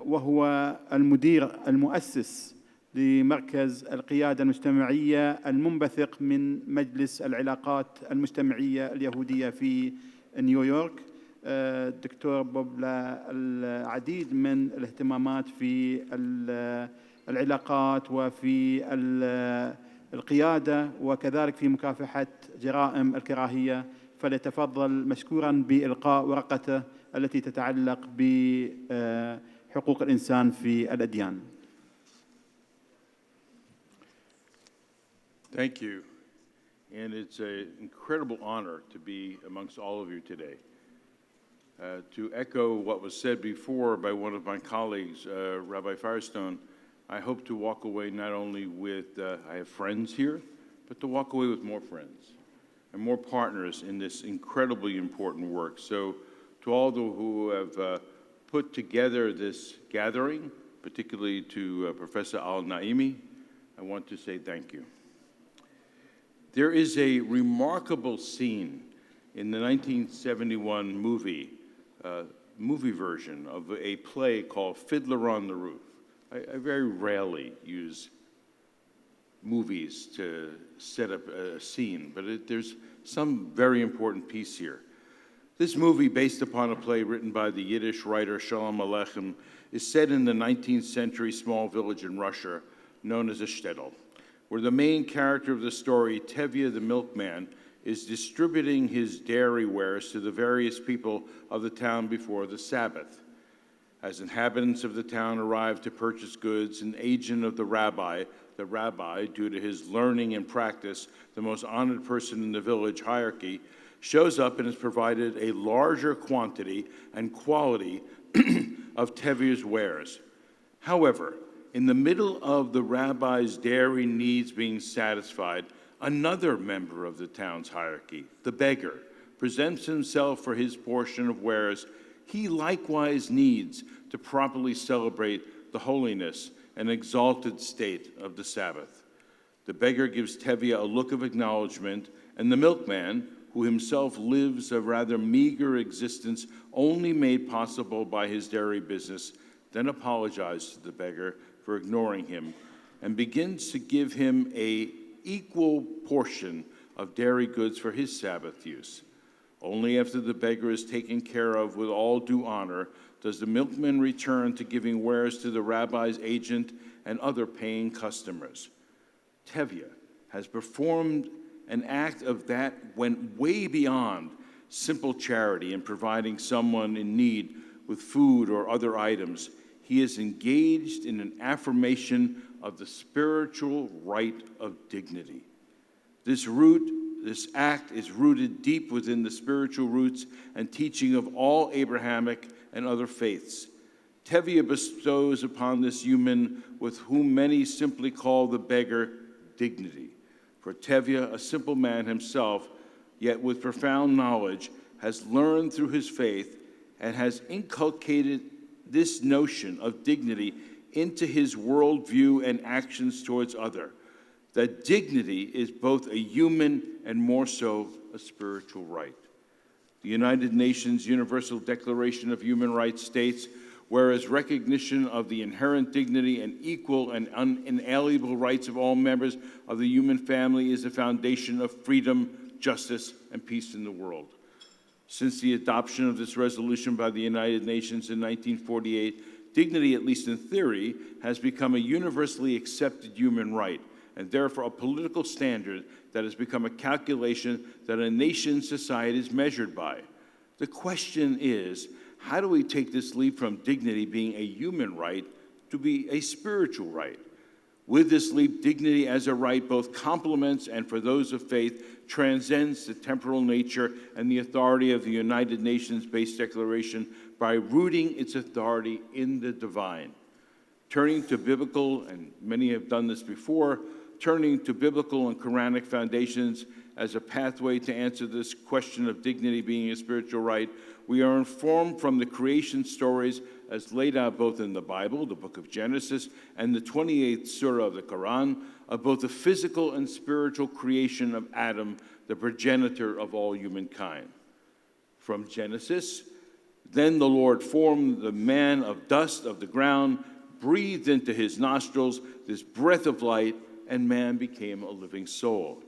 وهو المدير المؤسس لمركز القيادة المجتمعية المنبثق من مجلس العلاقات المجتمعية اليهودية في نيويورك. الدكتور بوب له العديد من الاهتمامات في العلاقات وفي القيادة وكذلك في مكافحة جرائم الكراهية، فليتفضل مشكوراً بإلقاء ورقته التي تتعلق بحقوق الإنسان في الأديان. Thank you. And it's an incredible honor to be amongst all of you today. To echo what was said before by one of my colleagues, Rabbi Firestone, I hope to walk away not only with, I have friends here, but to walk away with more friends and more partners in this incredibly important work. So to all who have put together this gathering, particularly to Professor Al-Naimi, I want to say thank you. There is a remarkable scene in the 1971 movie version of a play called Fiddler on the Roof. I very rarely use movies to set up a scene, but there's some very important piece here. This movie, based upon a play written by the Yiddish writer Shalom Aleichem, is set in the 19th century small village in Russia known as a shtetl, where the main character of the story, Tevye the milkman, is distributing his dairy wares to the various people of the town before the Sabbath. As inhabitants of the town arrive to purchase goods, an agent of the rabbi, due to his learning and practice, the most honored person in the village hierarchy, shows up and is provided a larger quantity and quality of Tevye's wares. However, in the middle of the rabbi's dairy needs being satisfied, another member of the town's hierarchy, the beggar, presents himself for his portion of wares he likewise needs to properly celebrate the holiness and exalted state of the Sabbath. The beggar gives Tevye a look of acknowledgement, and the milkman, who himself lives a rather meager existence only made possible by his dairy business, then apologizes to the beggar for ignoring him and begins to give him an equal portion of dairy goods for his Sabbath use. Only after the beggar is taken care of with all due honor does the milkman return to giving wares to the rabbi's agent and other paying customers. Tevye has performed an act of that went way beyond simple charity in providing someone in need with food or other items. He is engaged in an affirmation of the spiritual right of dignity. This act is rooted deep within the spiritual roots and teaching of all Abrahamic and other faiths. Tevye bestows upon this human, with whom many simply call the beggar, dignity. For Tevye, a simple man himself, yet with profound knowledge, has learned through his faith and has inculcated this notion of dignity into his worldview and actions towards others. That dignity is both a human and more so a spiritual right. The United Nations Universal Declaration of Human Rights states, whereas recognition of the inherent dignity and equal and unalienable rights of all members of the human family is the foundation of freedom, justice, and peace in the world. Since the adoption of this resolution by the United Nations in 1948, Dignity, at least in theory, has become a universally accepted human right, and therefore a political standard that has become a calculation that a nation's society is measured by. The question is, how do we take this leap from dignity being a human right to be a spiritual right? With this leap, dignity as a right both complements and, for those of faith, transcends the temporal nature and the authority of the United Nations Base Declaration by rooting its authority in the divine. Turning to biblical, and many have done this before, turning to biblical and Quranic foundations as a pathway to answer this question of dignity being a spiritual right, we are informed from the creation stories as laid out both in the Bible, the book of Genesis, and the 28th surah of the Quran, of both the physical and spiritual creation of Adam, the progenitor of all humankind. From Genesis, then the Lord formed the man of dust of the ground, breathed into his nostrils this breath of light, and man became a living soul.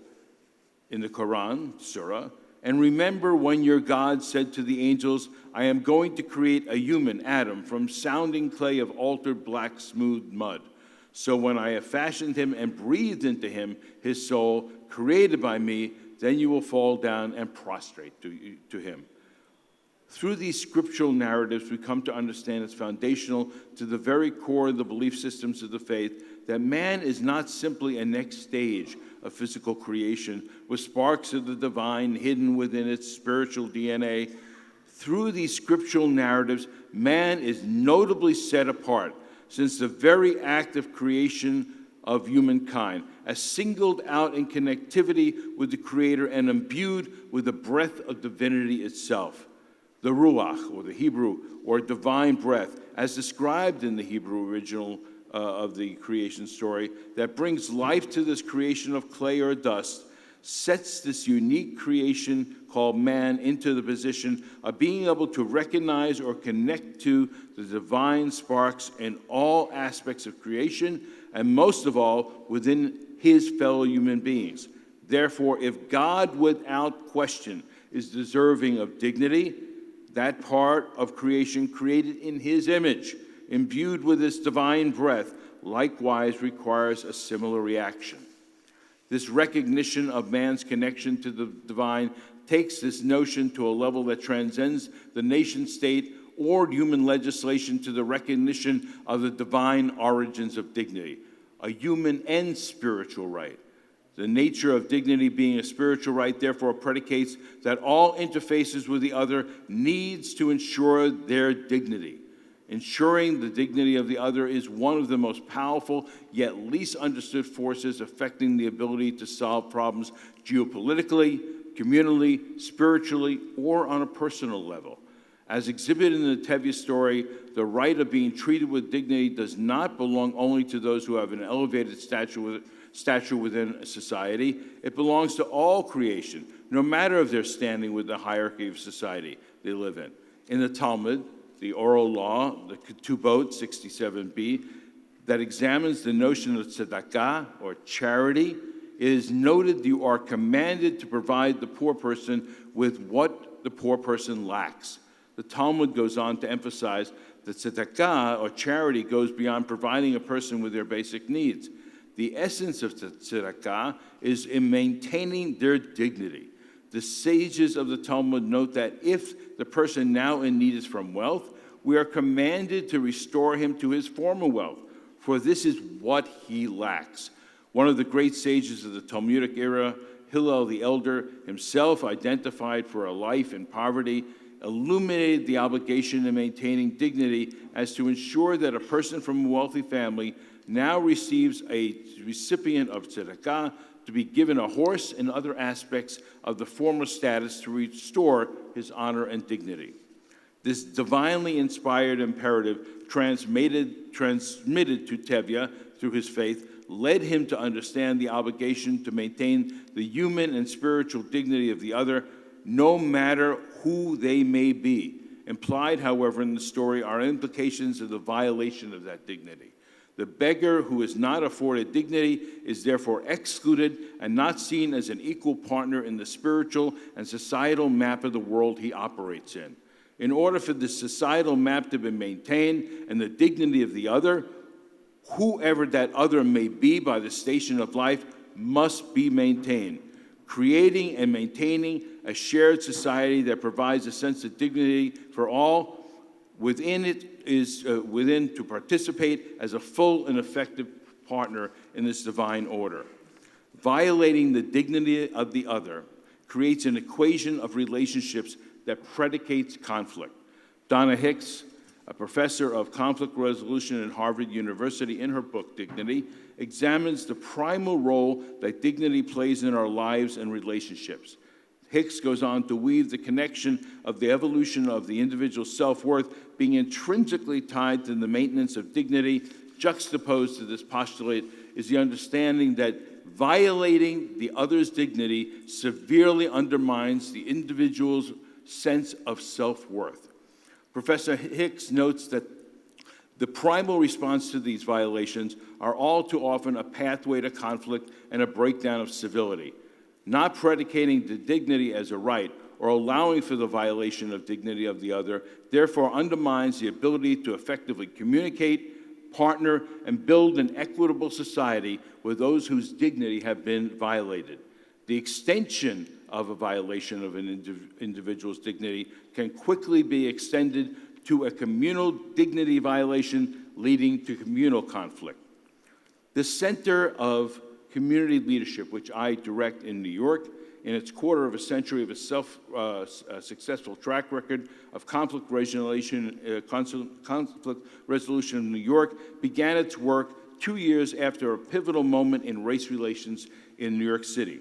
In the Quran, surah, and remember when your God said to the angels, I am going to create a human, Adam, from sounding clay of altered black smooth mud. So when I have fashioned him and breathed into him his soul, created by me, then you will fall down and prostrate to him. Through these scriptural narratives, we come to understand as foundational to the very core of the belief systems of the faith that man is not simply a next stage of physical creation with sparks of the divine hidden within its spiritual DNA. Through these scriptural narratives, man is notably set apart since the very act of creation of humankind, as singled out in connectivity with the Creator and imbued with the breath of divinity itself. The Ruach, or the Hebrew, or divine breath, as described in the Hebrew original of the creation story, that brings life to this creation of clay or dust, sets this unique creation called man into the position of being able to recognize or connect to the divine sparks in all aspects of creation, and most of all, within his fellow human beings. Therefore, if God, without question, is deserving of dignity, that part of creation created in his image, imbued with his divine breath, likewise requires a similar reaction. This recognition of man's connection to the divine takes this notion to a level that transcends the nation state or human legislation to the recognition of the divine origins of dignity, a human and spiritual right. The nature of dignity being a spiritual right therefore predicates that all interfaces with the other needs to ensure their dignity. Ensuring the dignity of the other is one of the most powerful yet least understood forces affecting the ability to solve problems geopolitically, communally, spiritually, or on a personal level. As exhibited in the Tevye story, the right of being treated with dignity does not belong only to those who have an elevated stature within a society. It belongs to all creation, no matter of their standing with the hierarchy of society they live in. In the Talmud, the oral law, the Ketubot 67b, that examines the notion of tzedakah, or charity, it is noted you are commanded to provide the poor person with what the poor person lacks. The Talmud goes on to emphasize that tzedakah, or charity, goes beyond providing a person with their basic needs. The essence of tzedakah is in maintaining their dignity. The sages of the Talmud note that if the person now in need is from wealth, we are commanded to restore him to his former wealth, for this is what he lacks. One of the great sages of the Talmudic era, Hillel the Elder, himself identified for a life in poverty, illuminated the obligation in maintaining dignity as to ensure that a person from a wealthy family now receives a recipient of tzedakah to be given a horse and other aspects of the former status to restore his honor and dignity. This divinely inspired imperative transmitted to Tevye through his faith led him to understand the obligation to maintain the human and spiritual dignity of the other, no matter who they may be. Implied, however, in the story are implications of the violation of that dignity. The beggar who is not afforded dignity is therefore excluded and not seen as an equal partner in the spiritual and societal map of the world he operates in. In order for the societal map to be maintained and the dignity of the other, whoever that other may be by the station of life, must be maintained. Creating and maintaining a shared society that provides a sense of dignity for all within it is within to participate as a full and effective partner in this divine order. Violating the dignity of the other creates an equation of relationships that predicates conflict. Donna Hicks, a professor of conflict resolution at Harvard University, in her book, Dignity, examines the primal role that dignity plays in our lives and relationships. Hicks goes on to weave the connection of the evolution of the individual's self-worth being intrinsically tied to the maintenance of dignity. Juxtaposed to this postulate is the understanding that violating the other's dignity severely undermines the individual's sense of self-worth. Professor Hicks notes that the primal response to these violations are all too often a pathway to conflict and a breakdown of civility. Not predicating the dignity as a right or allowing for the violation of dignity of the other, therefore undermines the ability to effectively communicate, partner, and build an equitable society with those whose dignity have been violated. The extension of a violation of an individual's dignity can quickly be extended to a communal dignity violation, leading to communal conflict. The Center of Community Leadership, which I direct in New York, in its quarter of a century of a successful track record of conflict resolution in New York, began its work 2 years after a pivotal moment in race relations in New York City.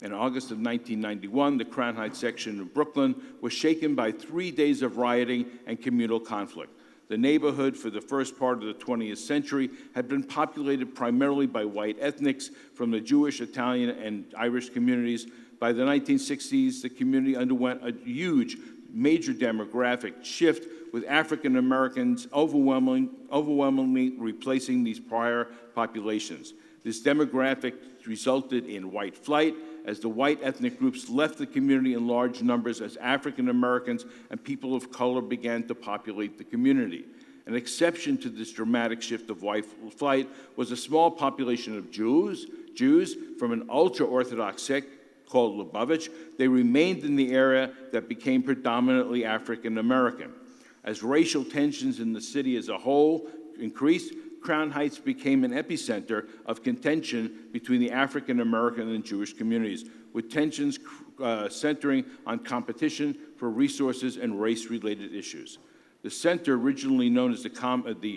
In August of 1991, the Crown Heights section of Brooklyn was shaken by 3 days of rioting and communal conflict. The neighborhood, for the first part of the 20th century, had been populated primarily by white ethnics from the Jewish, Italian, and Irish communities. By the 1960s, the community underwent a huge, major demographic shift, with African Americans overwhelmingly replacing these prior populations. This demographic resulted in white flight, as the white ethnic groups left the community in large numbers as African Americans and people of color began to populate the community. An exception to this dramatic shift of white flight was a small population of Jews from an ultra-Orthodox sect called Lubavitch. They remained in the area that became predominantly African American. As racial tensions in the city as a whole increased, Crown Heights became an epicenter of contention between the African American and Jewish communities, with tensions centering on competition for resources and race-related issues. The center, originally known as the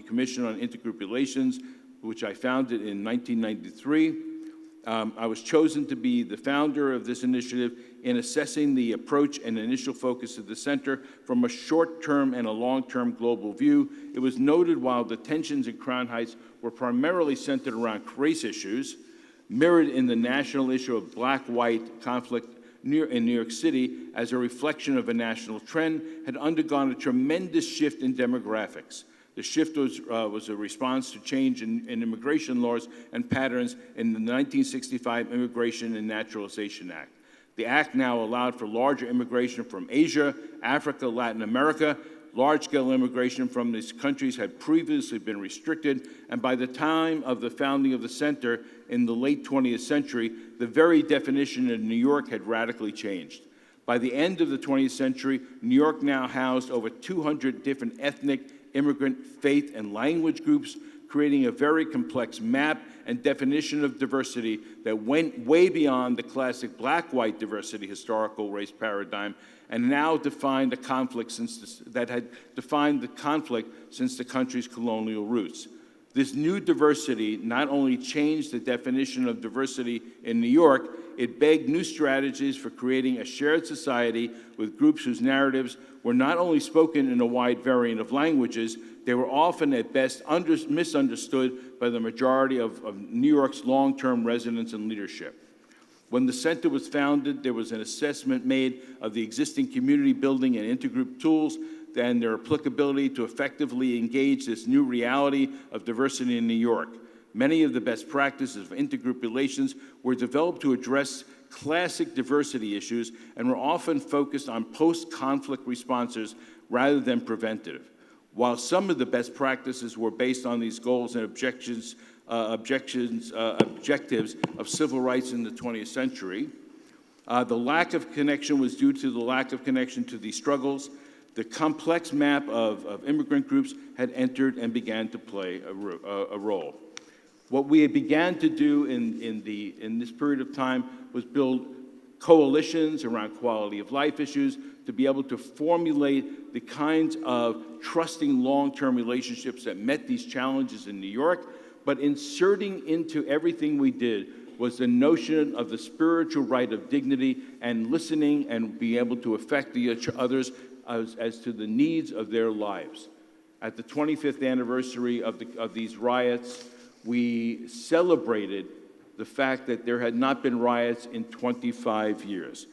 Commission on Intergroup Relations, which I founded in 1993, I was chosen to be the founder of this initiative in assessing the approach and initial focus of the center from a short-term and a long-term global view. It was noted while the tensions in Crown Heights were primarily centered around race issues, mirrored in the national issue of black-white conflict in New York City as a reflection of a national trend, had undergone a tremendous shift in demographics. The shift was a response to change in immigration laws and patterns in the 1965 Immigration and Naturalization Act. The act now allowed for larger immigration from Asia, Africa, Latin America. Large-scale immigration from these countries had previously been restricted, and by the time of the founding of the center in the late 20th century, the very definition of New York had radically changed. By the end of the 20th century, New York now housed over 200 different ethnic, immigrant, faith, and language groups, creating a very complex map and definition of diversity that went way beyond the classic black-white diversity historical race paradigm and now defined the conflict since the country's colonial roots. This new diversity not only changed the definition of diversity in New York, it begged new strategies for creating a shared society with groups whose narratives were not only spoken in a wide variant of languages, they were often at best misunderstood by the majority of New York's long-term residents and leadership. When the center was founded, there was an assessment made of the existing community building and intergroup tools and their applicability to effectively engage this new reality of diversity in New York. Many of the best practices of intergroup relations were developed to address classic diversity issues and were often focused on post-conflict responses rather than preventative. While some of the best practices were based on these goals and objectives of civil rights in the 20th century, the lack of connection was due to the lack of connection to these struggles. The complex map of immigrant groups had entered and began to play a role. What we began to do in this period of time was build coalitions around quality of life issues to be able to formulate the kinds of trusting long-term relationships that met these challenges in New York, but inserting into everything we did was the notion of the spiritual right of dignity and listening and being able to affect the others as to the needs of their lives. At the 25th anniversary of these riots, we celebrated the fact that there had not been riots in 25 years.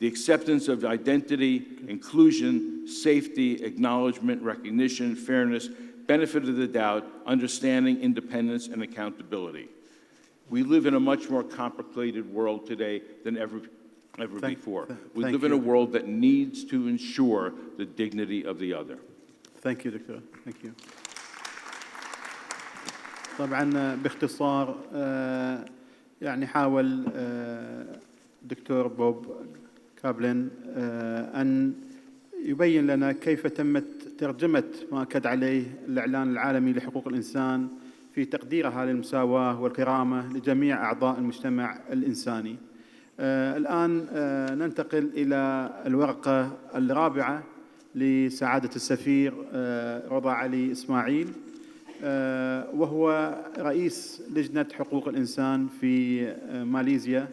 The acceptance of identity, inclusion, safety, acknowledgement, recognition, fairness, benefit of the doubt, understanding, independence, and accountability. We live in a much more complicated world today than ever before. We live in a world that needs to ensure the dignity of the other. Thank you, Doctor. Thank you. طبعا باختصار يعني حاول الدكتور بوب كابلن أن يبين لنا كيف تمت ترجمة ما أكد عليه الإعلان العالمي لحقوق الإنسان في تقديرها للمساواة والكرامة لجميع أعضاء المجتمع الإنساني. الآن ننتقل إلى الورقة الرابعة لسعادة السفير رضا علي إسماعيل، وهو رئيس لجنة حقوق الإنسان في ماليزيا،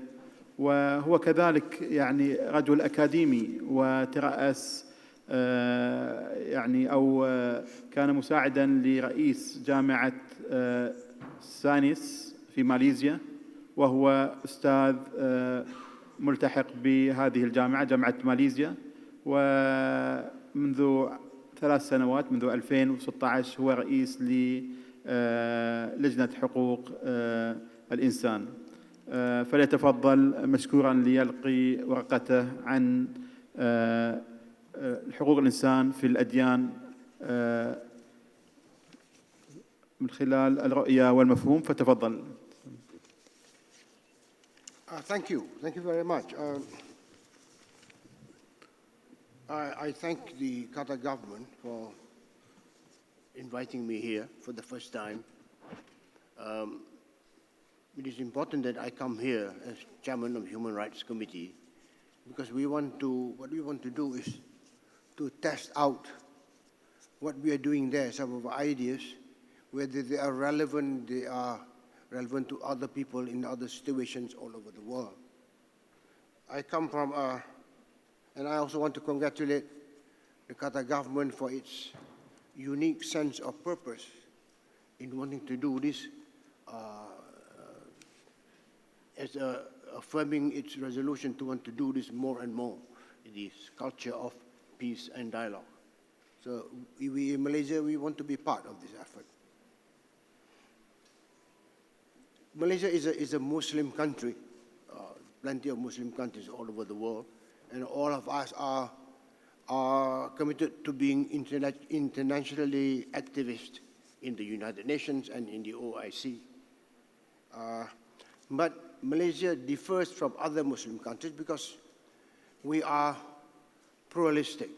وهو كذلك يعني رجل أكاديمي وترأس يعني أو كان مساعدا لرئيس جامعة سانيس في ماليزيا، وهو أستاذ ملتحق بهذه الجامعة، جامعة ماليزيا، ومنذ 3 سنوات منذ 2016 هو رئيس للجنة حقوق الإنسان. فليتفضل مشكورا ليلقي ورقته عن حقوق الإنسان في الأديان من خلال الرؤية والمفهوم، فتفضل. Thank you very much. I thank the Qatar government for inviting me here for the first time. It is important that I come here as chairman of Human Rights Committee because what we want to do is to test out what we are doing there, some of our ideas, whether they are relevant to other people in other situations all over the world. I come from and I also want to congratulate the Qatar government for its unique sense of purpose in wanting to do this, as affirming its resolution to want to do this more and more, this culture of peace and dialogue. So we in Malaysia, we want to be part of this effort. Malaysia is a Muslim country, plenty of Muslim countries all over the world, and all of us are committed to being internationally activist in the United Nations and in the OIC. But Malaysia differs from other Muslim countries because we are pluralistic.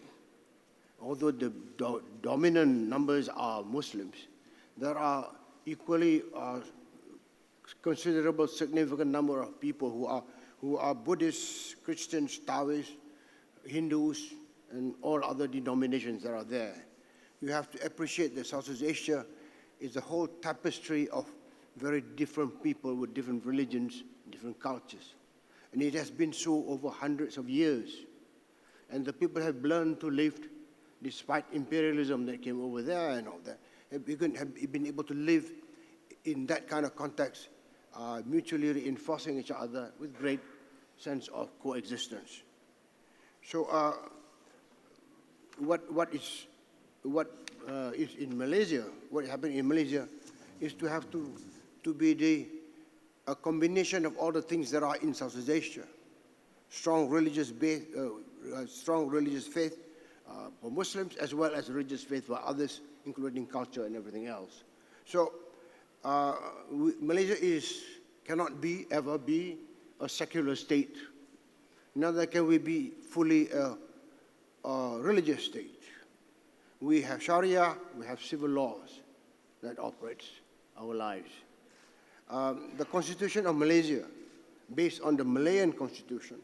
Although the dominant numbers are Muslims, there are equally considerable, significant number of people who are Buddhists, Christians, Taoists, Hindus, and all other denominations that are there. You have to appreciate that Southeast Asia is a whole tapestry of very different people with different religions, different cultures. And it has been so over hundreds of years. And the people have learned to live despite imperialism that came over there and all that. Have been able to live in that kind of context, mutually reinforcing each other with great sense of coexistence. So what is in Malaysia, what happened in Malaysia is to have to be a combination of all the things that are in Southeast Asia. strong religious faith for Muslims, as well as religious faith for others, including culture and everything else. So Malaysia cannot ever be a secular state. Neither can we be fully a religious state. We have Sharia, we have civil laws that operates our lives. The Constitution of Malaysia, based on the Malayan Constitution,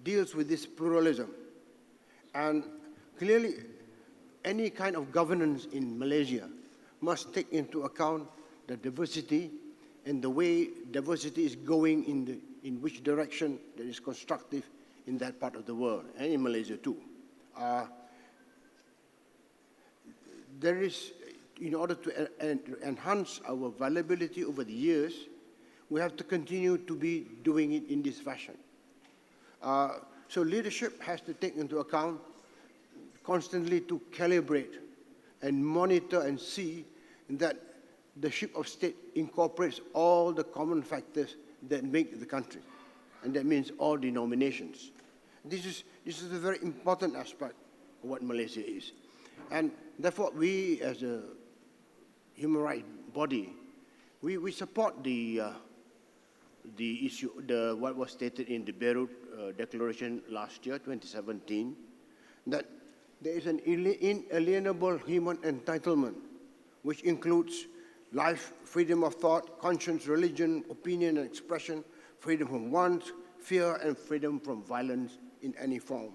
deals with this pluralism. And clearly, any kind of governance in Malaysia must take into account the diversity and the way diversity is going in which direction that is constructive in that part of the world, and in Malaysia too. There is, in order to enhance our viability over the years, we have to continue to be doing it in this fashion. So leadership has to take into account constantly to calibrate and monitor and see that the ship of state incorporates all the common factors that make the country, and that means all denominations. This is a very important aspect of what Malaysia is. And therefore, we as a human rights body, we support the issue, what was stated in the Beirut Declaration last year, 2017, that there is an inalienable human entitlement, which includes life, freedom of thought, conscience, religion, opinion and expression, freedom from want, fear, and freedom from violence in any form.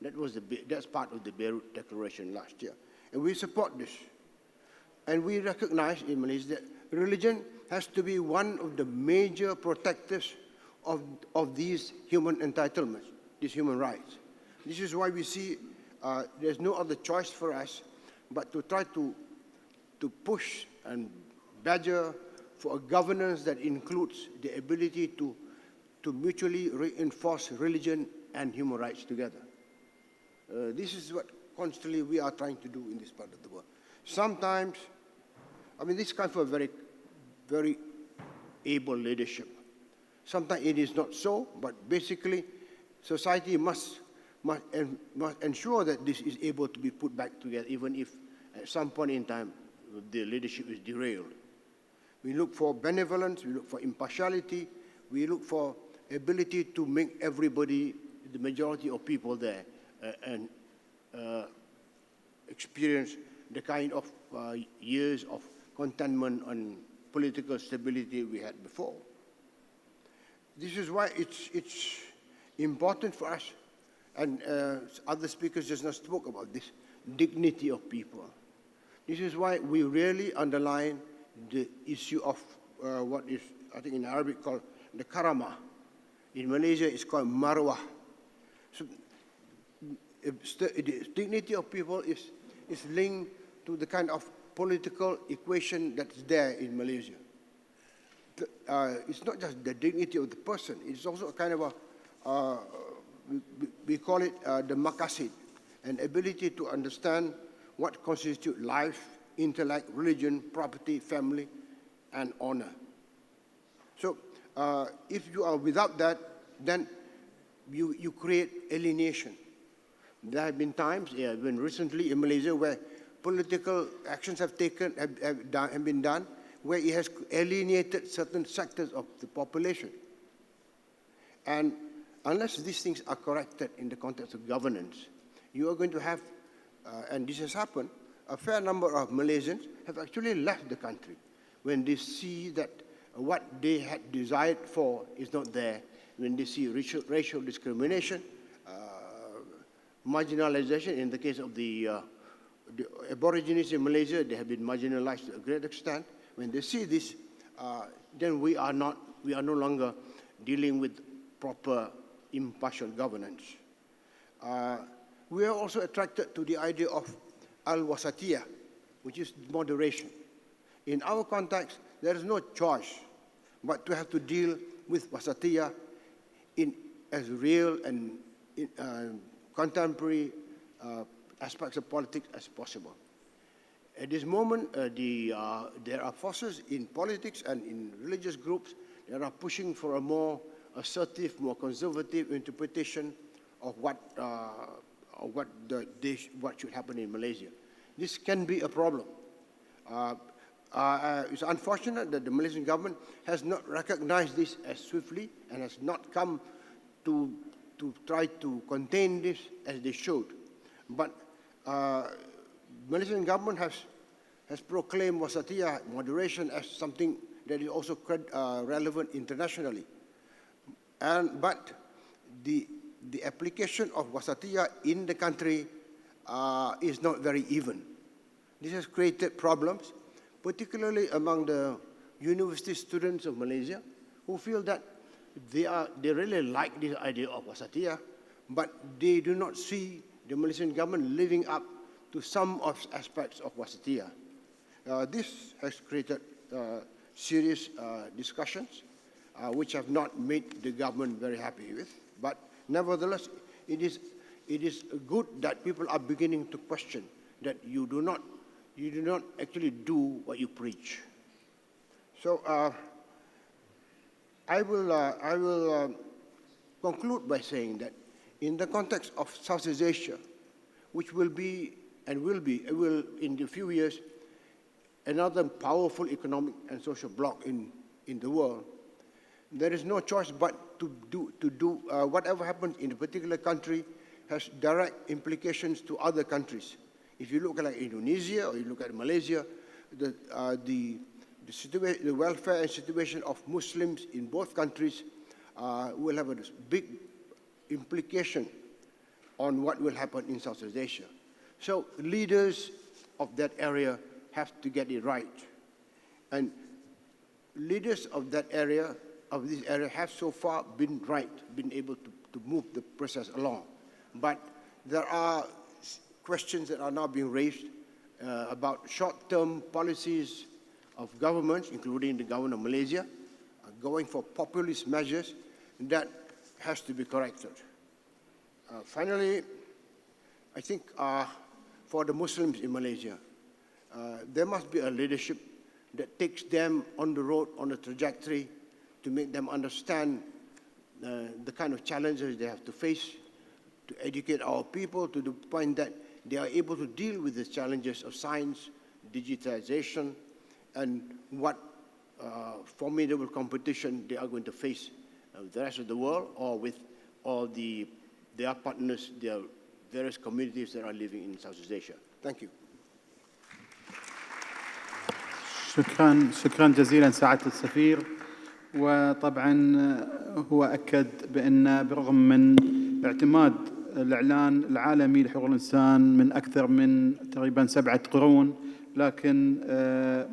That's part of the Beirut Declaration last year. And we support this. And we recognize in Malaysia that religion has to be one of the major protectors of these human entitlements, these human rights. This is why we see there's no other choice for us but to try to push and badger for a governance that includes the ability to mutually reinforce religion and human rights together. This is what constantly we are trying to do in this part of the world. Sometimes, I mean, this comes from a very, very able leadership. Sometimes it is not so, but basically, society must ensure that this is able to be put back together, even if at some point in time the leadership is derailed. We look for benevolence, we look for impartiality, we look for ability to make everybody, the majority of people there, and experience the kind of years of contentment and political stability we had before. This is why it's important for us, and other speakers just now spoke about this, dignity of people. This is why we really underline the issue of what is, I think in Arabic, called the karamah. In Malaysia, it's called marwah. So the dignity of people is linked to the kind of political equation that's there in Malaysia. It's not just the dignity of the person, it's also a kind of a, we call it the maqasid, an ability to understand what constitutes life, intellect, religion, property, family, and honor. So if you are without that, then you create alienation. There have been times, even recently in Malaysia, where political actions have been done, where it has alienated certain sectors of the population. And unless these things are corrected in the context of governance, you are going to have, and this has happened, a fair number of Malaysians have actually left the country when they see that what they had desired for is not there, when they see racial discrimination, marginalization. In the case of the Aborigines in Malaysia, they have been marginalized to a great extent. When they see this, then we are no longer dealing with proper impartial governance. We are also attracted to the idea of al-wasatiyah, which is moderation. In our context, there is no choice but to have to deal with wasatiyah in as real and contemporary aspects of politics as possible. At this moment, there are forces in politics and in religious groups that are pushing for a more assertive, more conservative interpretation of what should happen in Malaysia. This can be a problem. It's unfortunate that the Malaysian government has not recognized this as swiftly and has not come to try to contain this as they should. But Malaysian government has proclaimed wasatiyah, moderation, as something that is also relevant internationally. But the application of wasatiyah in the country is not very even. This has created problems, particularly among the university students of Malaysia, who feel that they really like this idea of wasatiyah, but they do not see the Malaysian government living up to some of aspects of wasatiyah. This has created serious discussions, which have not made the government very happy with. But nevertheless, it is good that people are beginning to question that you do not actually do what you preach. So I will conclude by saying that in the context of Southeast Asia, which will be in a few years another powerful economic and social bloc in the world, there is no choice but to do whatever happens in a particular country has direct implications to other countries. If you look at like Indonesia or you look at Malaysia, the welfare and situation of Muslims in both countries will have a big implication on what will happen in Southeast Asia. So leaders of that area have to get it right. And leaders of this area have so far been able to move the process along. But there are questions that are now being raised about short-term policies of governments, including the government of Malaysia, going for populist measures that has to be corrected. Finally, I think for the Muslims in Malaysia, there must be a leadership that takes them on the road, on the trajectory, to make them understand the kind of challenges they have to face, to educate our people to the point that they are able to deal with the challenges of science, digitization, and what formidable competition they are going to face with the rest of the world or with all their partners, their various communities that are living in Southeast Asia. Thank you. شكرا جزيلا سعادة السفير. وطبعا هو أكد بأن برغم من اعتماد الإعلان العالمي لحقوق الإنسان من أكثر من تقريبا 7 قرون، لكن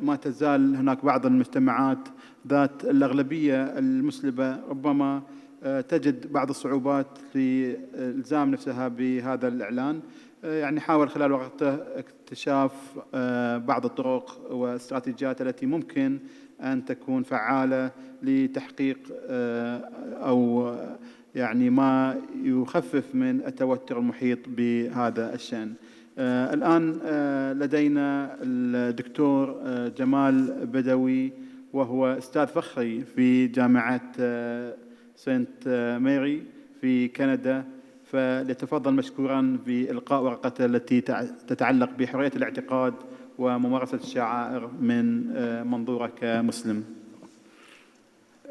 ما تزال هناك بعض المجتمعات ذات الأغلبية المسلمة ربما تجد بعض الصعوبات في إلزام نفسها بهذا الإعلان. يعني حاول خلال وقته اكتشاف بعض الطرق والاستراتيجيات التي ممكن أن تكون فعالة لتحقيق أو يعني ما يخفف من التوتر المحيط بهذا الشأن. الآن لدينا الدكتور جمال بدوي، وهو أستاذ فخري في جامعة سنت ماري في كندا، فليتفضل مشكورا بإلقاء ورقته التي تتعلق بحرية الاعتقاد وممارسة الشعائر من منظورك كمسلم.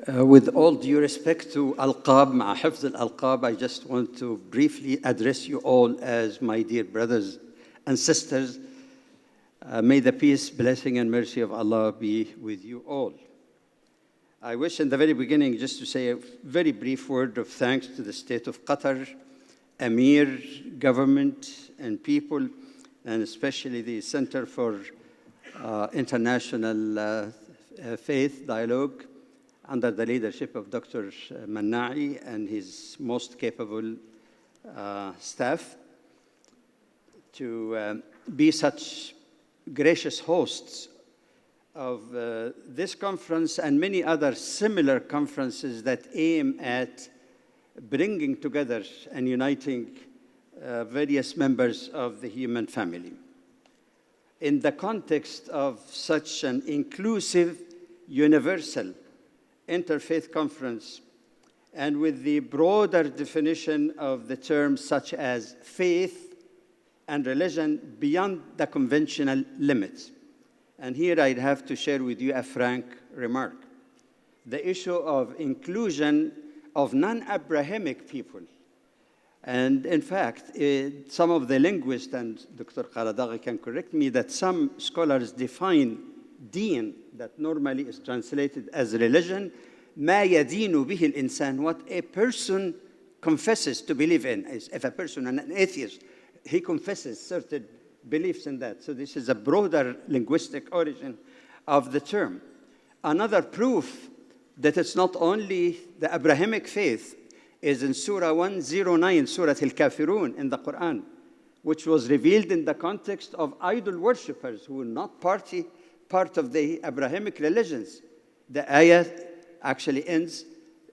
With all due respect to Alqab, مع حفظ الألقاب, I just want to briefly address you all as my dear brothers and sisters. May the peace, blessing, and mercy of Allah be with you all. I wish in the very beginning just to say a very brief word of thanks to the State of Qatar, Emir, government, and people, and especially the Center for International Faith Dialogue, under the leadership of Dr. Manna'i and his most capable staff, to be such gracious hosts of this conference and many other similar conferences that aim at bringing together and uniting various members of the human family. In the context of such an inclusive, universal interfaith conference, and with the broader definition of the terms such as faith and religion beyond the conventional limits. And here I'd have to share with you a frank remark. The issue of inclusion of non-Abrahamic people. And in fact, some of the linguists, and Dr. Qaradaghi can correct me, that some scholars define deen, that normally is translated as religion, ما يدين به الإنسان, what a person confesses to believe in. If a person, an atheist, he confesses certain beliefs in that. So this is a broader linguistic origin of the term. Another proof that it's not only the Abrahamic faith is in Surah 109, Surah Al-Kafirun in the Quran, which was revealed in the context of idol worshippers who were not part of the Abrahamic religions. The ayah actually ends,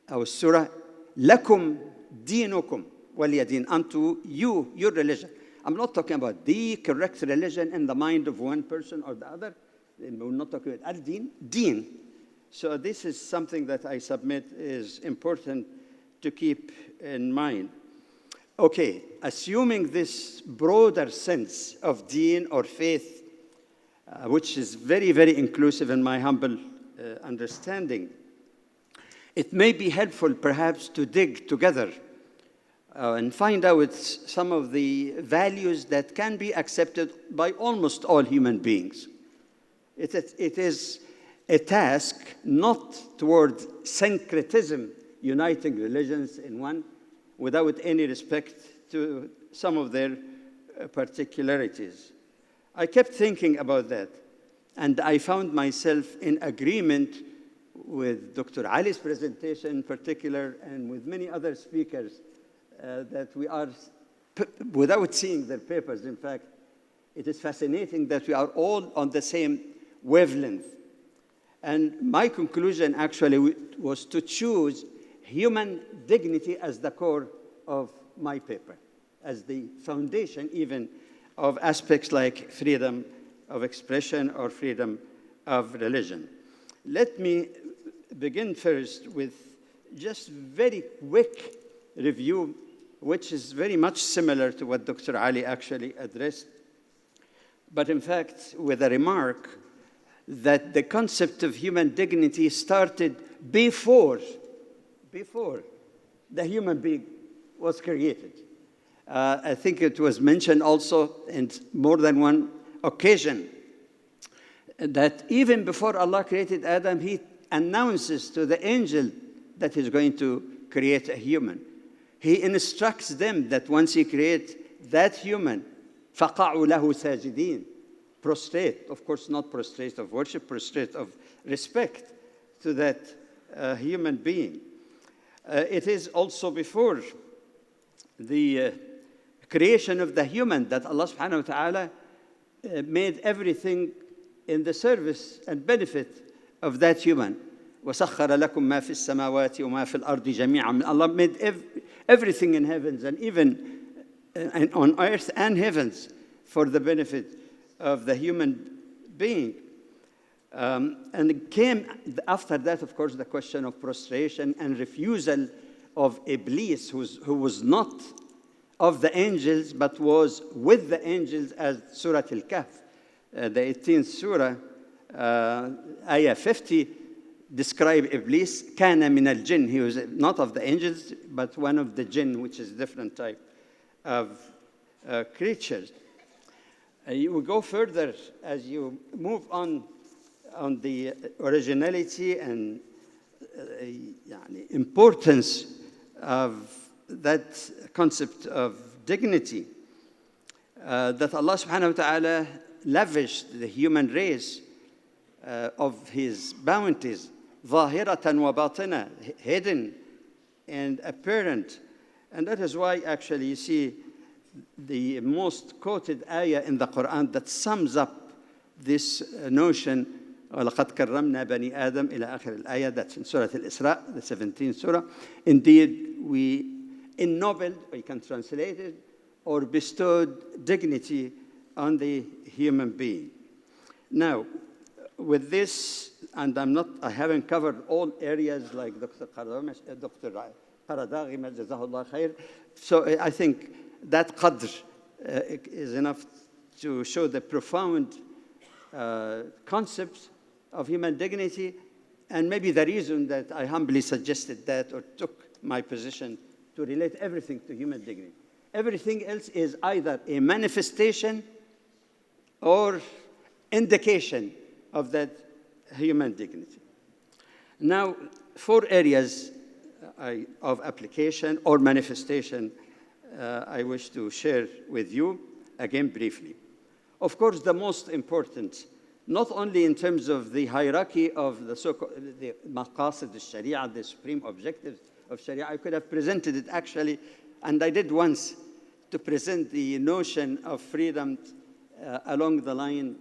our surah, lakum dinukum waliyadin, unto you, your religion. I'm not talking about the correct religion in the mind of one person or the other. We're not talking about al-din, deen. So this is something that I submit is important to keep in mind. Okay, assuming this broader sense of deen or faith, which is very, very inclusive in my humble understanding, it may be helpful perhaps to dig together and find out some of the values that can be accepted by almost all human beings. It is a task not toward syncretism, uniting religions in one, without any respect to some of their particularities. I kept thinking about that, and I found myself in agreement with Dr. Ali's presentation in particular, and with many other speakers, that we are, without seeing their papers, in fact, it is fascinating that we are all on the same wavelength. And my conclusion actually was to choose human dignity as the core of my paper, as the foundation even of aspects like freedom of expression or freedom of religion. Let me begin first with just very quick review, which is very much similar to what Dr. Ali actually addressed, but in fact with a remark that the concept of human dignity started before the human being was created. I think it was mentioned also in more than one occasion that even before Allah created Adam, he announces to the angel that he's going to create a human. He instructs them that once he creates that human, فَقَعُوا لَهُ سَاجِدِينَ, prostrate, of course not prostrate of worship, prostrate of respect to that human being. It is also before the creation of the human that Allah subhanahu wa ta'ala made everything in the service and benefit of that human. وَسَخَّرَ لَكُم مَا فِي السَّمَاوَاتِ وَمَا فِي الْأَرْضِ جَمِيعًا. Allah made everything in heavens and even on earth and heavens for the benefit of the human being. And it came after that, of course, the question of prostration and refusal of Iblis, who was not of the angels, but was with the angels, as Surah Al-Kahf, the 18th Surah, Ayah 50, describe Iblis, kana min al-jinn. He was not of the angels, but one of the jinn, which is a different type of creatures. You will go further as you move on the originality and importance of that concept of dignity that Allah subhanahu wa ta'ala lavished the human race of his bounties, ظاهرة وباطنة, hidden and apparent. And that is why actually you see the most quoted ayah in the Quran that sums up this notion, وَلَقَدْ كَرَّمْنَا بَنِي آدَمَ إلى آخر الآية, that's in Surah Al-Isra, the 17th Surah. Indeed, we ennobled, or you can translate it, or bestowed dignity on the human being. Now, with this, and I haven't covered all areas like Dr. Qaradaghi, Jazahullah khair. So I think that qadr is enough to show the profound concepts of human dignity, and maybe the reason that I humbly suggested that or took my position to relate everything to human dignity. Everything else is either a manifestation or indication of that human dignity. Now, 4 areas of application or manifestation I wish to share with you, again briefly. Of course, the most important, not only in terms of the hierarchy of the maqasid al-sharia, the supreme objectives of sharia, I could have presented it actually, and I did once, to present the notion of freedom along the line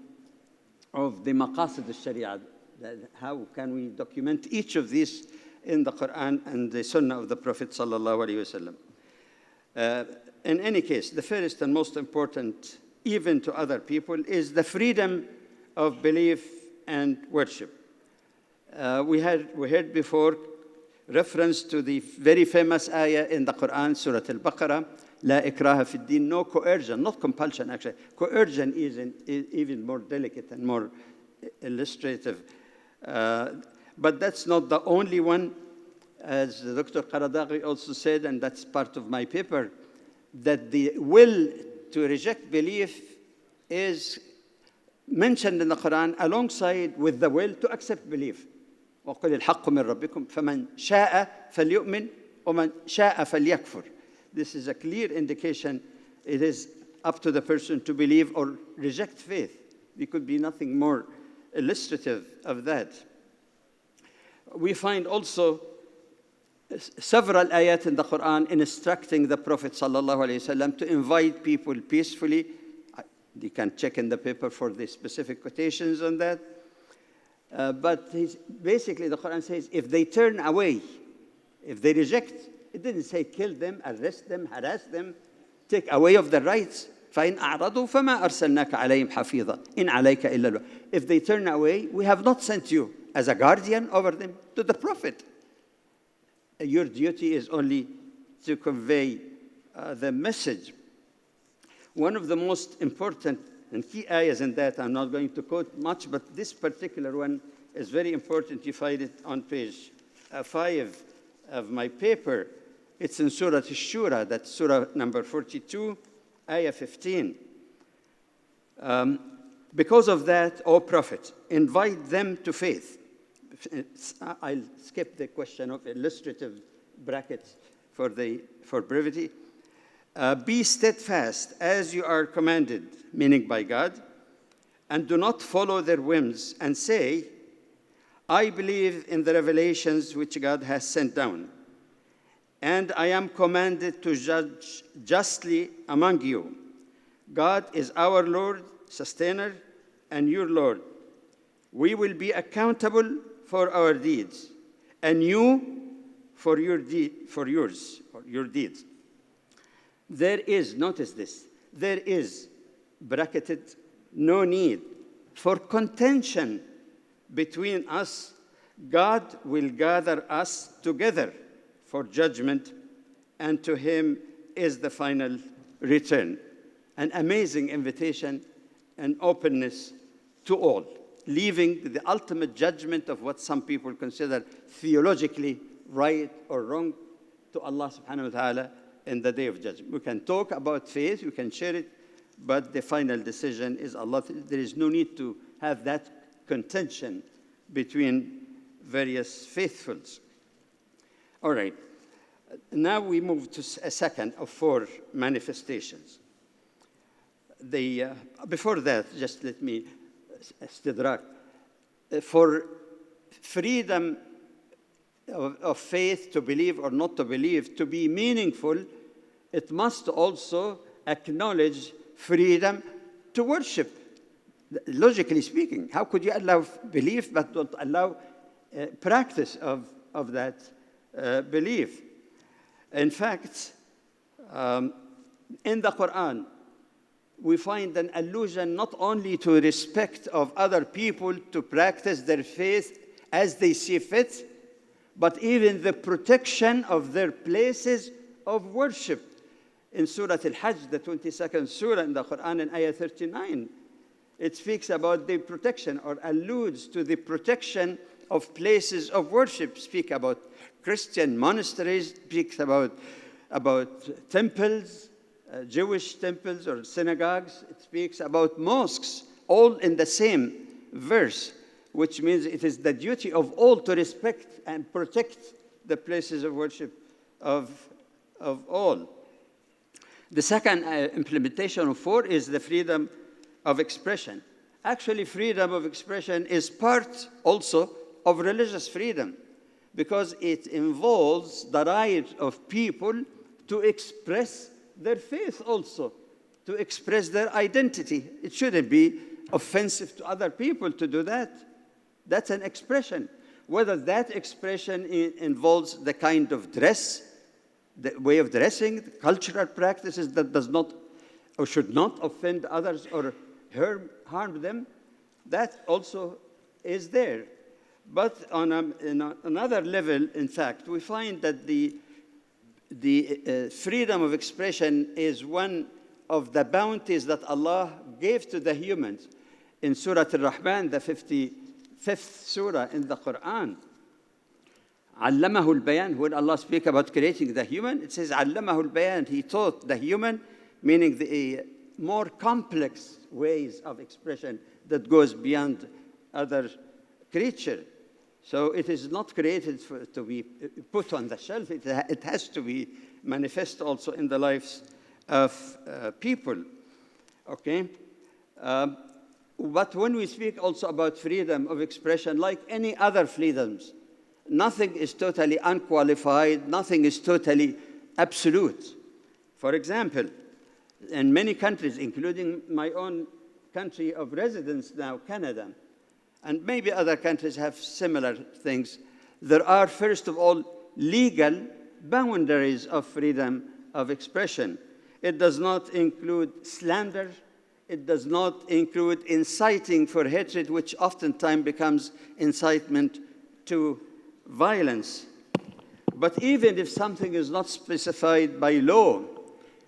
of the maqasid al-sharia. How can we document each of these in the Quran and the Sunnah of the Prophet sallallahu alaihi wasallam? In any case, the first and most important, even to other people, is the freedom of belief and worship. We heard before reference to the very famous ayah in the Quran, Surah Al-Baqarah, La ikraha fi din, no coercion, not compulsion actually. Coercion is even more delicate and more illustrative. But that's not the only one. As Dr. Qaradaghi also said, and that's part of my paper, that the will to reject belief is mentioned in the Quran alongside with the will to accept belief. وَقُلِ الْحَقُّ مِنْ رَبِّكُمْ فَمَنْ شَاءَ فَلْيُؤْمِنْ وَمَنْ شَاءَ فَلْيَكْفُرْ. This is a clear indication it is up to the person to believe or reject faith. There could be nothing more illustrative of that. We find also several ayat in the Quran instructing the Prophet ﷺ to invite people peacefully. You can check in the paper for the specific quotations on that. But basically the Quran says if they turn away, if they reject, it didn't say kill them, arrest them, harass them, take away of their rights. فَإِنْ أَعْرَضُوا فَمَا أَرْسَلْنَاكَ عَلَيْهِمْ حَفِيظًا إِنْ عَلَيْكَ إِلَّا الْوَحْيُ. If they turn away, we have not sent you as a guardian over them to the Prophet. Your duty is only to convey the message. One of the most important and key ayahs in that, I'm not going to quote much, but this particular one is very important. You find it on page 5 of my paper. It's in Surah Ash-Shura, that's Surah number 42, ayah 15. Because of that, O Prophet, invite them to faith. I'll skip the question of illustrative brackets for brevity. Be steadfast as you are commanded, meaning by God, and do not follow their whims and say, I believe in the revelations which God has sent down, and I am commanded to judge justly among you. God is our Lord, sustainer, and your Lord. We will be accountable for our deeds, and you for your deeds. There is, notice this, there is, bracketed, no need for contention between us. God will gather us together for judgment, and to him is the final return. An amazing invitation and openness to all, leaving the ultimate judgment of what some people consider theologically right or wrong to Allah subhanahu wa ta'ala in the day of judgment. We can talk about faith, we can share it, but the final decision is Allah. There is no need to have that contention between various faithfuls. All right, now we move to a second of 4 manifestations. Before that, just let me istidrak. For freedom of faith, to believe or not to believe, to be meaningful, it must also acknowledge freedom to worship. Logically speaking, how could you allow belief but not allow practice of that belief? In fact, in the Quran, we find an allusion not only to respect of other people to practice their faith as they see fit, but even the protection of their places of worship. In Surah Al-Hajj, the 22nd surah in the Quran, in Ayah 39, it speaks about the protection, or alludes to the protection of places of worship. Speak about Christian monasteries, speaks about temples, Jewish temples or synagogues. It speaks about mosques, all in the same verse, which means it is the duty of all to respect and protect the places of worship of all. The second implementation of 4 is the freedom of expression. Actually, freedom of expression is part also of religious freedom, because it involves the right of people to express their faith also, to express their identity. It shouldn't be offensive to other people to do that. That's an expression. Whether that expression involves the kind of dress, the way of dressing, the cultural practices that does not or should not offend others or harm them, that also is there. But on another level, in fact, we find that the freedom of expression is one of the bounties that Allah gave to the humans. In Surah Al-Rahman, the 55th surah in the Quran, عَلَّمَهُ الْبَيَانِ, when Allah speaks about creating the human, it says عَلَّمَهُ الْبَيَانِ, He taught the human, meaning the more complex ways of expression that goes beyond other creatures. So it is not created to be put on the shelf. It has to be manifest also in the lives of people. Okay? But when we speak also about freedom of expression, like any other freedoms, nothing is totally unqualified, nothing is totally absolute. For example, in many countries, including my own country of residence now, Canada, and maybe other countries have similar things, there are, first of all, legal boundaries of freedom of expression. It does not include slander. It does not include inciting for hatred, which oftentimes becomes incitement to violence. But even if something is not specified by law,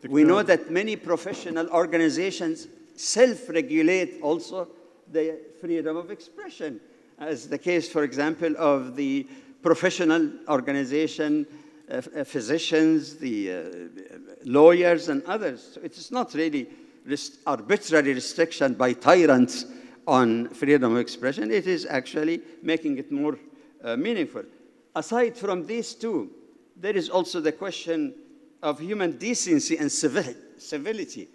we know that many professional organizations self-regulate also the freedom of expression, as the case, for example, of the professional organization, physicians, the lawyers, and others. So it is not really arbitrary restriction by tyrants on freedom of expression. It is actually making it more meaningful. Aside from these two, there is also the question of human decency and civility.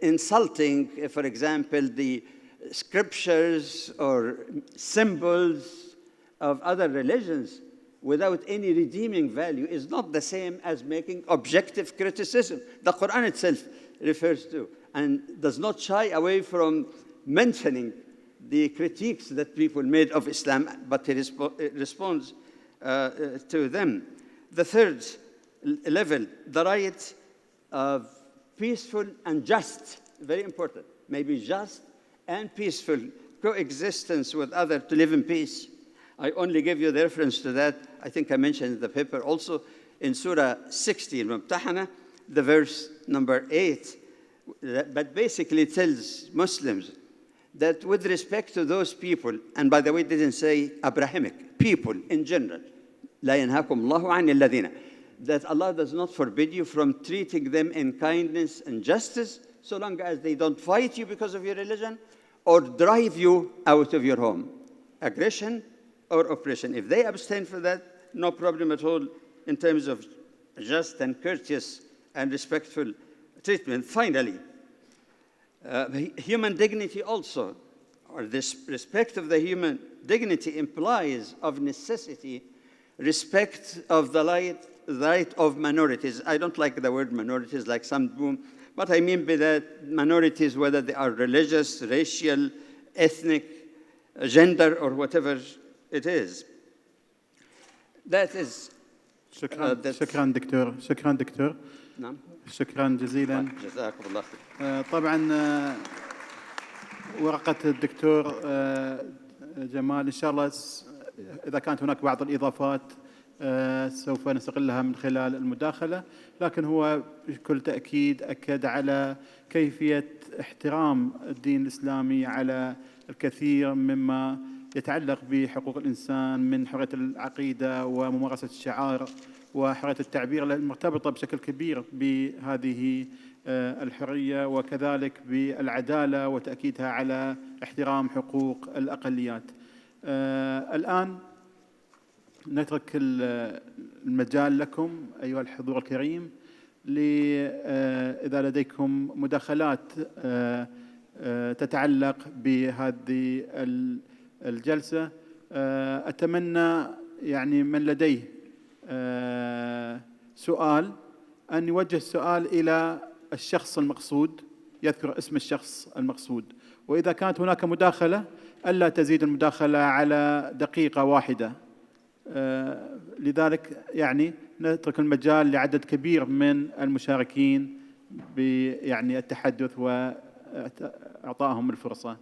Insulting, for example, the scriptures or symbols of other religions without any redeeming value is not the same as making objective criticism. The Quran itself refers to and does not shy away from mentioning the critiques that people made of Islam, but it responds to them. The third level, the right of peaceful and just, very important, maybe just and peaceful coexistence with others, to live in peace. I only give you the reference to that. I think I mentioned in the paper also in Surah 60, Mumtahana, the verse number 8, but basically tells Muslims that with respect to those people, and by the way, it didn't say Abrahamic, people in general, لا ينهاكم الله عن الذين, that Allah does not forbid you from treating them in kindness and justice, so long as they don't fight you because of your religion or drive you out of your home. Aggression or oppression. If they abstain from that, no problem at all in terms of just and courteous and respectful treatment. Finally, human dignity also, or this respect of the human dignity implies of necessity respect of the right of minorities. I don't like the word minorities like some do, but I mean by that minorities, whether they are religious, racial, ethnic, gender, or whatever it is. That is. شكرا دكتور. شكرا دكتور. نعم. شكرا جزيلا. جزاكم الله خير. طبعا ورقة الدكتور جمال إن شاء الله إذا كانت هناك بعض الإضافات سوف نستغلها من خلال المداخلة، لكن هو بكل تأكيد أكد على كيفية احترام الدين الإسلامي على الكثير مما يتعلق بحقوق الإنسان من حرية العقيدة وممارسة الشعائر وحرية التعبير المرتبطة بشكل كبير بهذه الحرية، وكذلك بالعدالة وتأكيدها على احترام حقوق الأقليات. الآن نترك المجال لكم أيها الحضور الكريم إذا لديكم مداخلات تتعلق بهذه الجلسة. أتمنى يعني من لديه سؤال أن يوجه السؤال إلى الشخص المقصود، يذكر اسم الشخص المقصود، وإذا كانت هناك مداخلة ألا تزيد المداخلة على دقيقة واحدة. لذلك يعني نترك المجال لعدد كبير من المشاركين يعني التحدث وإعطائهم الفرصة.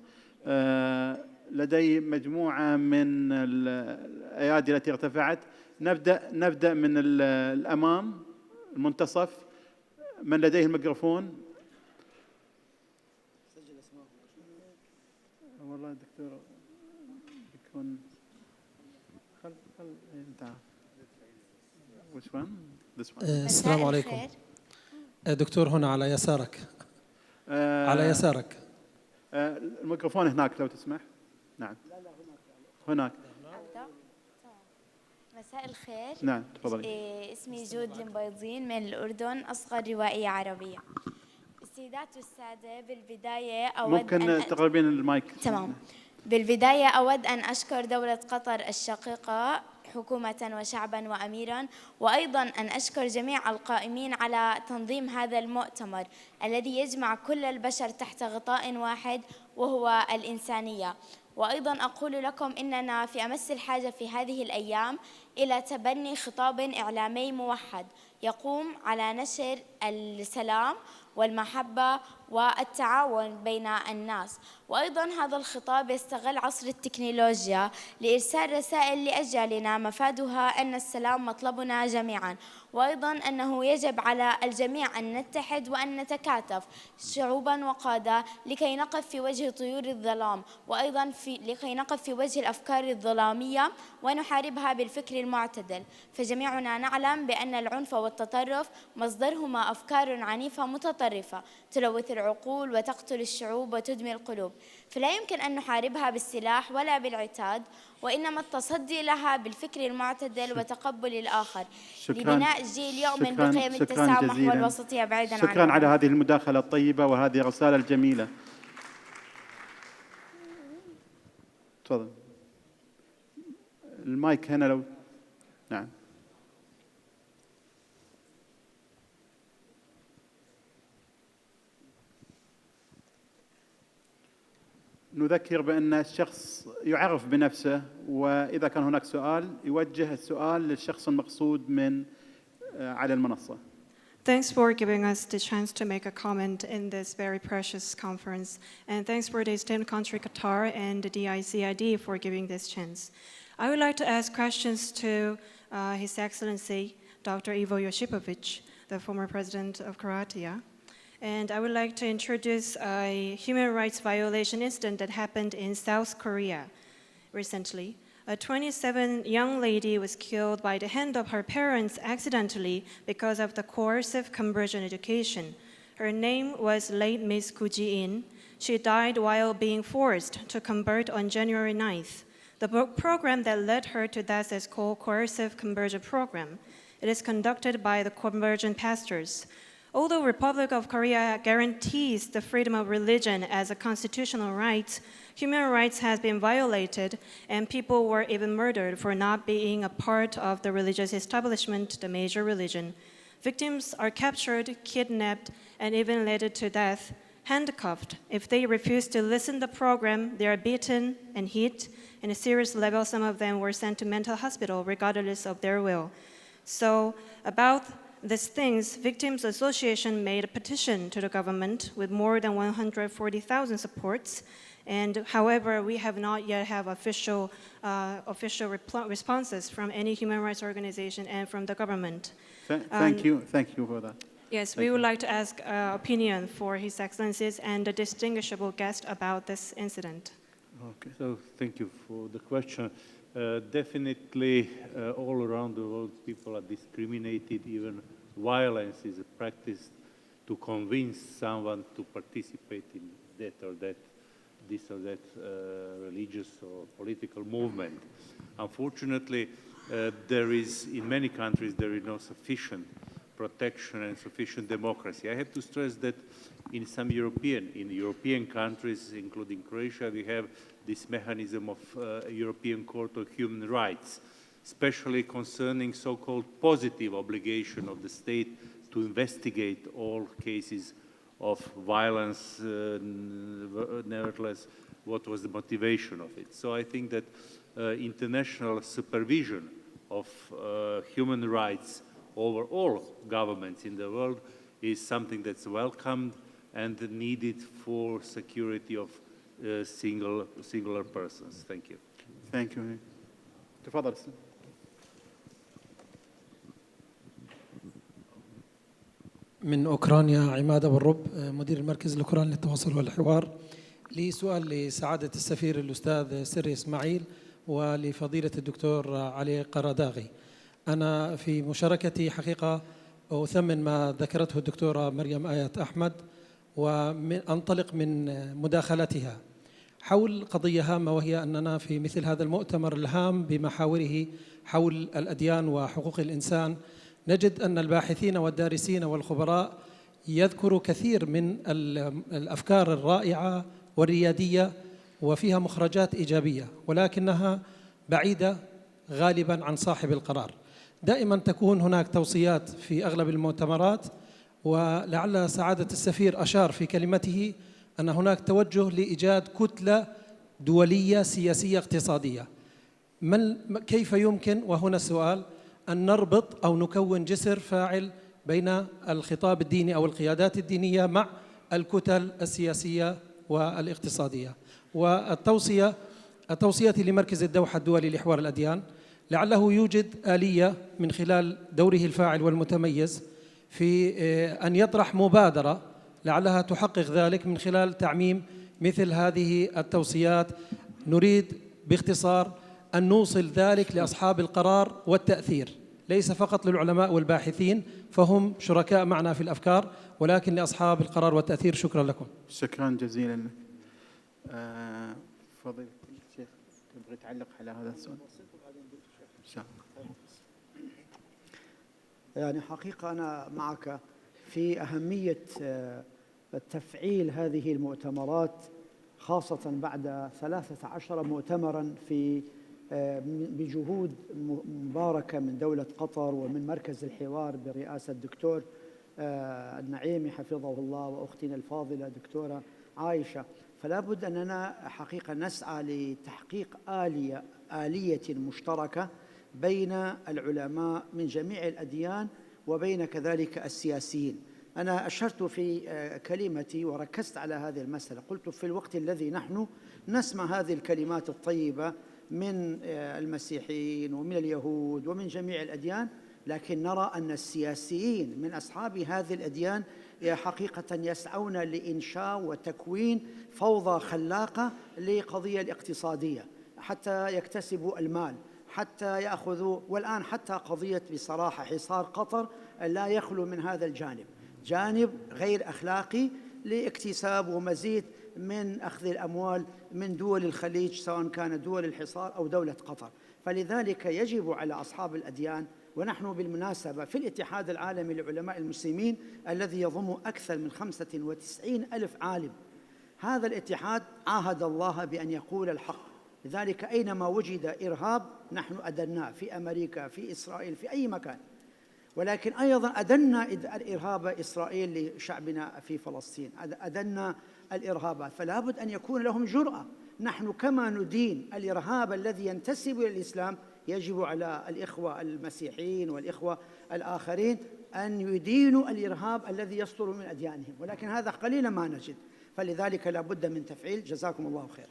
لدي مجموعة من الأيادي التي ارتفعت. نبدأ من الأمام المنتصف. من لديه الميكروفون؟ والله دكتور يكون خل انت. Which one? This one. السلام عليكم. دكتور هنا على يسارك. على يسارك. الميكروفون هناك لو تسمح. نعم. هناك. مساء الخير. نعم تفضلي. اسمي جود المبيضين من الأردن، أصغر روائية عربية. السيدات والسادة، بالبداية أود ممكن تقربين المايك؟ تمام. بالبداية أود أن أشكر دولة قطر الشقيقة حكومة وشعبا وأميرا، وأيضا أن أشكر جميع القائمين على تنظيم هذا المؤتمر الذي يجمع كل البشر تحت غطاء واحد وهو الإنسانية. وأيضا أقول لكم إننا في أمس الحاجة في هذه الأيام إلى تبني خطاب إعلامي موحد يقوم على نشر السلام والمحبة والتعاون بين الناس. وأيضا هذا الخطاب يستغل عصر التكنولوجيا لإرسال رسائل لأجيالنا مفادها أن السلام مطلبنا جميعا، وأيضا أنه يجب على الجميع أن نتحد وأن نتكاتف شعوبا وقادة لكي نقف في وجه طيور الظلام، وأيضا لكي نقف في وجه الأفكار الظلامية ونحاربها بالفكر المعتدل. فجميعنا نعلم بأن العنف والتطرف مصدرهما أفكار عنيفة متطرفة تلوث العقول وتقتل الشعوب وتدمي القلوب، فلا يمكن أن نحاربها بالسلاح ولا بالعتاد، وإنما التصدي لها بالفكر المعتدل وتقبل الآخر لبناء جيل يؤمن بقيم التسامح والوسطية بعيداً عن شكراً على هذه المداخلة الطيبة وهذه الرسالة الجميلة. تفضل المايك هنا لو. نعم. نذكر بأن الشخص يعرف بنفسه، وإذا كان هناك سؤال يوجه السؤال للشخص المقصود من على المنصة. Thanks for giving us the chance to make a comment in this very precious conference. And thanks for the esteemed country Qatar and the DICID for giving this chance. I would like to ask questions to His Excellency Dr. Ivo Josipovic, the former president of Croatia. And I would like to introduce a human rights violation incident that happened in South Korea recently. A 27 young lady was killed by the hand of her parents accidentally because of the coercive conversion education. Her name was late Miss Koo Ji-in. She died while being forced to convert on January 9th. The program that led her to death is called Coercive Conversion Program. It is conducted by the conversion pastors. Although the Republic of Korea guarantees the freedom of religion as a constitutional right, human rights has been violated and people were even murdered for not being a part of the religious establishment, the major religion. Victims are captured, kidnapped, and even led to death, handcuffed. If they refuse to listen to the program, they are beaten and hit. In a serious level, some of them were sent to mental hospital regardless of their will. So about these things, Victims Association made a petition to the government with more than 140,000 supports. And however, we have not yet have official responses from any human rights organization and from the government. Thank you for that. Yes, we would like to ask opinion for His Excellencies and the distinguishable guest about this incident. Okay, so thank you for the question. Definitely, all around the world, people are discriminated. Even violence is practiced to convince someone to participate in this or that religious or political movement. Unfortunately, in many countries, there is no sufficient protection and sufficient democracy. I have to stress that in some European countries, including Croatia, we have this mechanism of European Court of Human Rights, especially concerning so-called positive obligation of the state to investigate all cases of violence, nevertheless, what was the motivation of it. So I think that international supervision of human rights over all governments in the world is something that's welcomed and needed for security of singular persons. Thank you. Thank you. تفضل. من أوكرانيا عماد أبو الرب مدير المركز الأوكراني للتواصل والحوار. لي سؤال لسعادة السفير الأستاذ سري إسماعيل ولفضيلة الدكتور علي قراداغي. أنا في مشاركتي حقيقة أثمن ما ذكرته الدكتورة مريم آيات أحمد وأنطلق من مداخلتها حول قضية هامة، وهي أننا في مثل هذا المؤتمر الهام بمحاوره حول الأديان وحقوق الإنسان نجد أن الباحثين والدارسين والخبراء يذكروا كثير من الأفكار الرائعة والريادية وفيها مخرجات إيجابية، ولكنها بعيدة غالباً عن صاحب القرار. دائماً تكون هناك توصيات في أغلب المؤتمرات، ولعل سعادة السفير أشار في كلمته أن هناك توجه لإيجاد كتلة دولية سياسية اقتصادية. كيف يمكن، وهنا السؤال، أن نربط أو نكون جسر فاعل بين الخطاب الديني أو القيادات الدينية مع الكتل السياسية والاقتصادية؟ والتوصية لمركز الدوحة الدولي لحوار الأديان لعله يوجد آلية من خلال دوره الفاعل والمتميز في أن يطرح مبادرة لعلها تحقق ذلك من خلال تعميم مثل هذه التوصيات. نريد باختصار أن نوصل ذلك لأصحاب القرار والتأثير، ليس فقط للعلماء والباحثين فهم شركاء معنا في الأفكار، ولكن لأصحاب القرار والتأثير. شكرا لكم. شكرا جزيلا لك. فضيلة الشيخ تبغى تعلق على هذا السؤال؟ يعني حقيقة أنا معك في أهمية تفعيل هذه المؤتمرات، خاصة بعد 13 مؤتمراً بجهود مباركة من دولة قطر ومن مركز الحوار برئاسة الدكتور النعيمي حفظه الله وأختنا الفاضلة دكتورة عائشة. فلا بد أننا حقيقة نسعى لتحقيق آلية مشتركة بين العلماء من جميع الأديان وبين كذلك السياسيين. أنا أشرت في كلمتي وركزت على هذه المسألة، قلت في الوقت الذي نحن نسمع هذه الكلمات الطيبة من المسيحيين ومن اليهود ومن جميع الأديان، لكن نرى أن السياسيين من أصحاب هذه الأديان حقيقة يسعون لإنشاء وتكوين فوضى خلاقة لقضية الاقتصادية حتى يكتسبوا المال، حتى يأخذوا. والآن حتى قضية بصراحة حصار قطر لا يخلو من هذا الجانب، جانب غير أخلاقي لاكتساب ومزيد من أخذ الأموال من دول الخليج، سواء كانت دول الحصار أو دولة قطر. فلذلك يجب على أصحاب الأديان، ونحن بالمناسبة في الاتحاد العالمي للعلماء المسلمين الذي يضم أكثر من 95,000 عالم، هذا الاتحاد عاهد الله بأن يقول الحق. لذلك أينما وجد إرهاب نحن أدناه، في أمريكا، في إسرائيل، في أي مكان. ولكن أيضا أدنا الإرهاب إسرائيل لشعبنا في فلسطين، أدنا الإرهاب، فلا بد أن يكون لهم جرأة. نحن كما ندين الإرهاب الذي ينتسب إلى الإسلام، يجب على الإخوة المسيحيين والإخوة الآخرين أن يدينوا الإرهاب الذي يصدر من أديانهم، ولكن هذا قليلا ما نجد، فلذلك لا بد من تفعيل. جزاكم الله خير.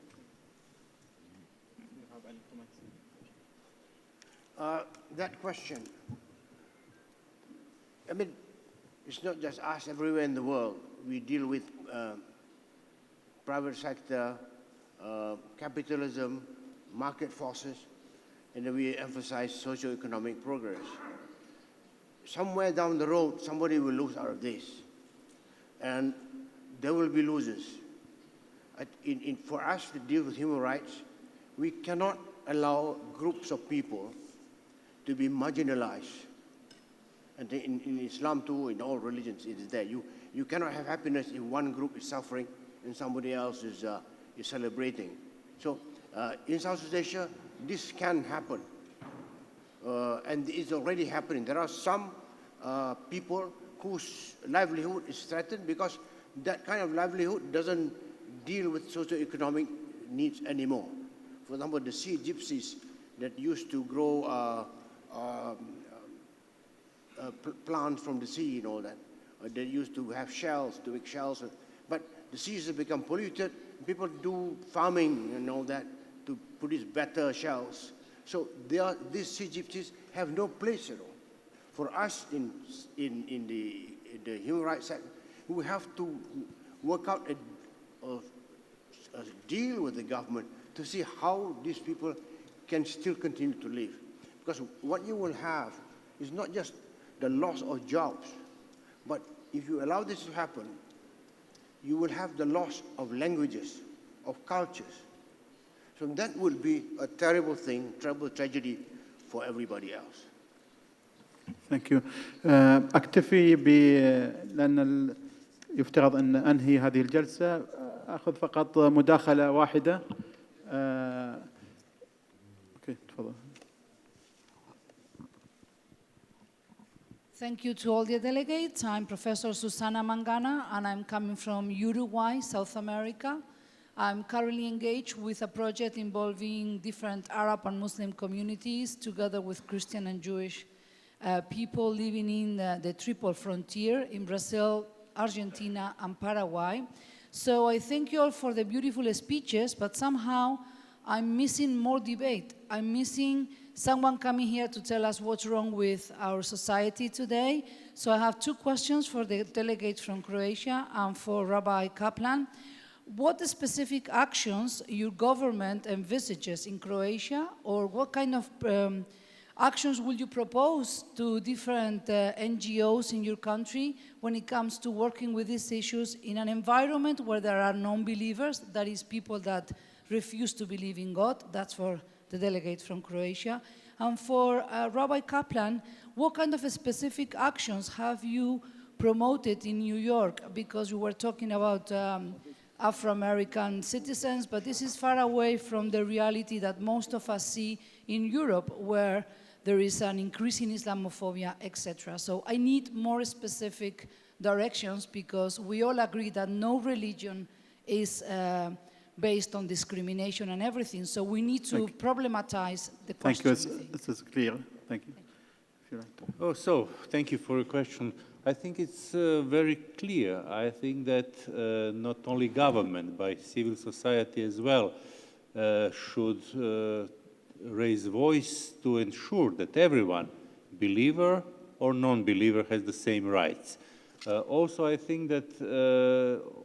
That question, I mean, it's not just us. Everywhere in the world, we deal with private sector, capitalism, market forces, and then we emphasize socio-economic progress. Somewhere down the road, somebody will lose out of this, and there will be losers. For us to deal with human rights, we cannot allow groups of people to be marginalized. And in Islam too, in all religions, it is there. You cannot have happiness if one group is suffering and somebody else is celebrating. So in Southeast Asia, this can happen. And it's already happening. There are some people whose livelihood is threatened because that kind of livelihood doesn't deal with socioeconomic needs anymore. For example, the sea gypsies that used to grow plants from the sea and all that. They used to have shells, to make shells. But the seas have become polluted. People do farming and all that to produce better shells. So these sea gypsies have no place at all. For us in the human rights sector, we have to work out a deal with the government to see how these people can still continue to live. Because what you will have is not just the loss of jobs, but if you allow this to happen, you will have the loss of languages, of cultures. So that will be a terrible thing, terrible tragedy for everybody else. Thank you. أكتفي لأن يفترض أن أنهي هذه الجلسة. أخذ فقط مداخلة واحدة. أوكي تفضل. Thank you to all the delegates. I'm Professor Susana Mangana, and I'm coming from Uruguay, South America. I'm currently engaged with a project involving different Arab and Muslim communities, together with Christian and Jewish people living in the triple frontier in Brazil, Argentina, and Paraguay. So I thank you all for the beautiful speeches, but somehow I'm missing more debate. I'm missing someone coming here to tell us what's wrong with our society today. So I have two questions for the delegates from Croatia and for Rabbi Kaplan. What specific actions your government envisages in Croatia, or what kind of actions will you propose to different NGOs in your country when it comes to working with these issues in an environment where there are non-believers, that is people that refuse to believe in God? That's for the delegate from Croatia. And for Rabbi Kaplan, what kind of specific actions have you promoted in New York? Because you were talking about Afro-American citizens, but this is far away from the reality that most of us see in Europe, where there is an increase in Islamophobia, etc. So I need more specific directions, because we all agree that no religion is based on discrimination and everything. So we need to problematize the question. Thank you. This is clear. Thank you. If you like. Thank you for your question. I think it's very clear. I think that not only government, but civil society as well should raise voice to ensure that everyone, believer or non-believer, has the same rights. Also, I think that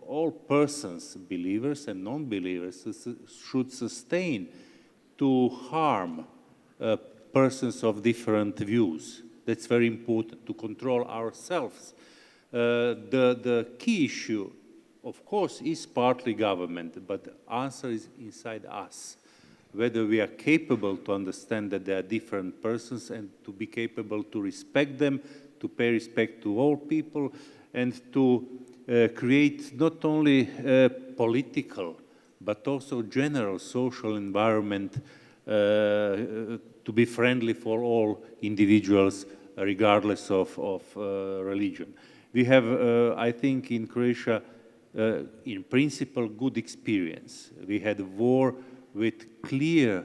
all persons, believers and non-believers, should sustain to harm persons of different views. That's very important, to control ourselves. The key issue, of course, is partly government, but the answer is inside us. Whether we are capable to understand that they are different persons and to be capable to respect them, to pay respect to all people, and to create not only political, but also general social environment to be friendly for all individuals, regardless of religion. We have, I think, in Croatia, in principle, good experience. We had a war with clear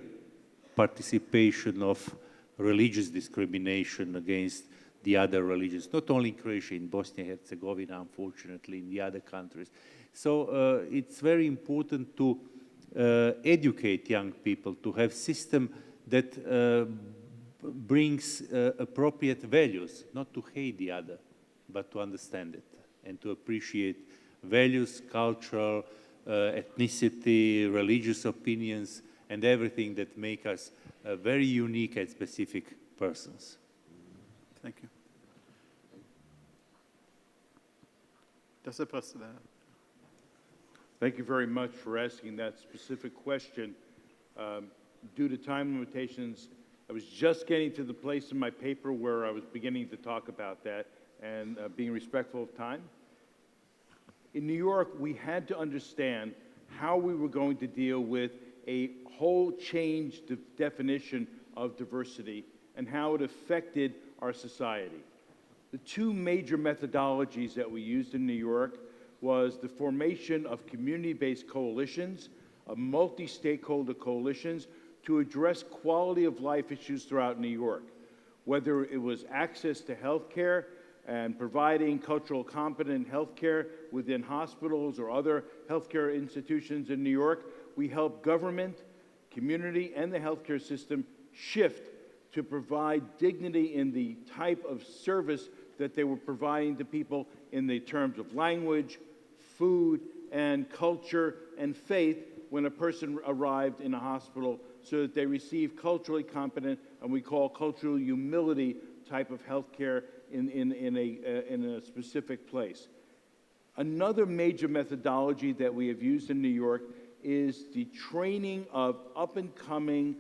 participation of religious discrimination against the other religions, not only in Croatia, in Bosnia and Herzegovina, unfortunately, in the other countries. So it's very important to educate young people, to have system that brings appropriate values, not to hate the other, but to understand it and to appreciate values, cultural, ethnicity, religious opinions, and everything that make us very unique and specific persons. Thank you. Thank you very much for asking that specific question. Due to time limitations, I was just getting to the place in my paper where I was beginning to talk about that and being respectful of time. In New York, we had to understand how we were going to deal with a whole changed definition of diversity and how it affected our society. The two major methodologies that we used in New York was the formation of community-based coalitions, of multi-stakeholder coalitions to address quality of life issues throughout New York, whether it was access to health care and providing cultural competent health care within hospitals or other healthcare institutions in New York. We helped government, community, and the healthcare system shift to provide dignity in the type of service that they were providing to people in the terms of language, food, and culture and faith when a person arrived in a hospital, so that they receive culturally competent, and we call cultural humility type of health care in a specific place. Another major methodology that we have used in New York is the training of up-and-coming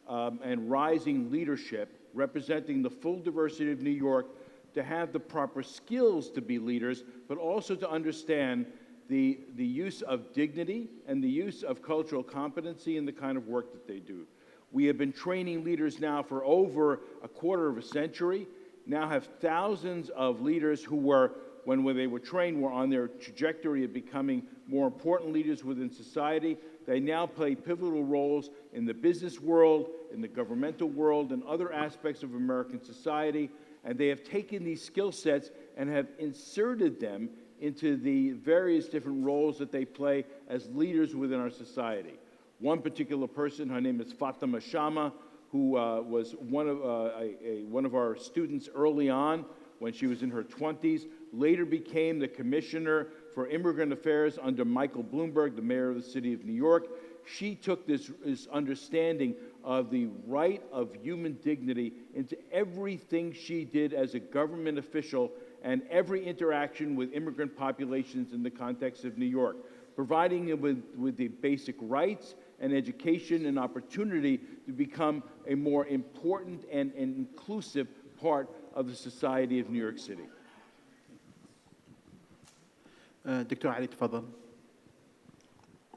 and rising leadership representing the full diversity of New York to have the proper skills to be leaders, but also to understand the use of dignity and the use of cultural competency in the kind of work that they do. We have been training leaders now for over a quarter of a century, now have thousands of leaders who were, when they were trained, were on their trajectory of becoming more important leaders within society. They now play pivotal roles in the business world, in the governmental world, and other aspects of American society, and they have taken these skill sets and have inserted them into the various different roles that they play as leaders within our society. One particular person, her name is Fatima Shama, who was one of our students early on when she was in her 20s, later became the Commissioner for Immigrant Affairs under Michael Bloomberg, the mayor of the city of New York. She took this understanding of the right of human dignity into everything she did as a government official and every interaction with immigrant populations in the context of New York, providing them with the basic rights and education and opportunity to become a more important and inclusive part of the society of New York City. دكتور علي تفضل.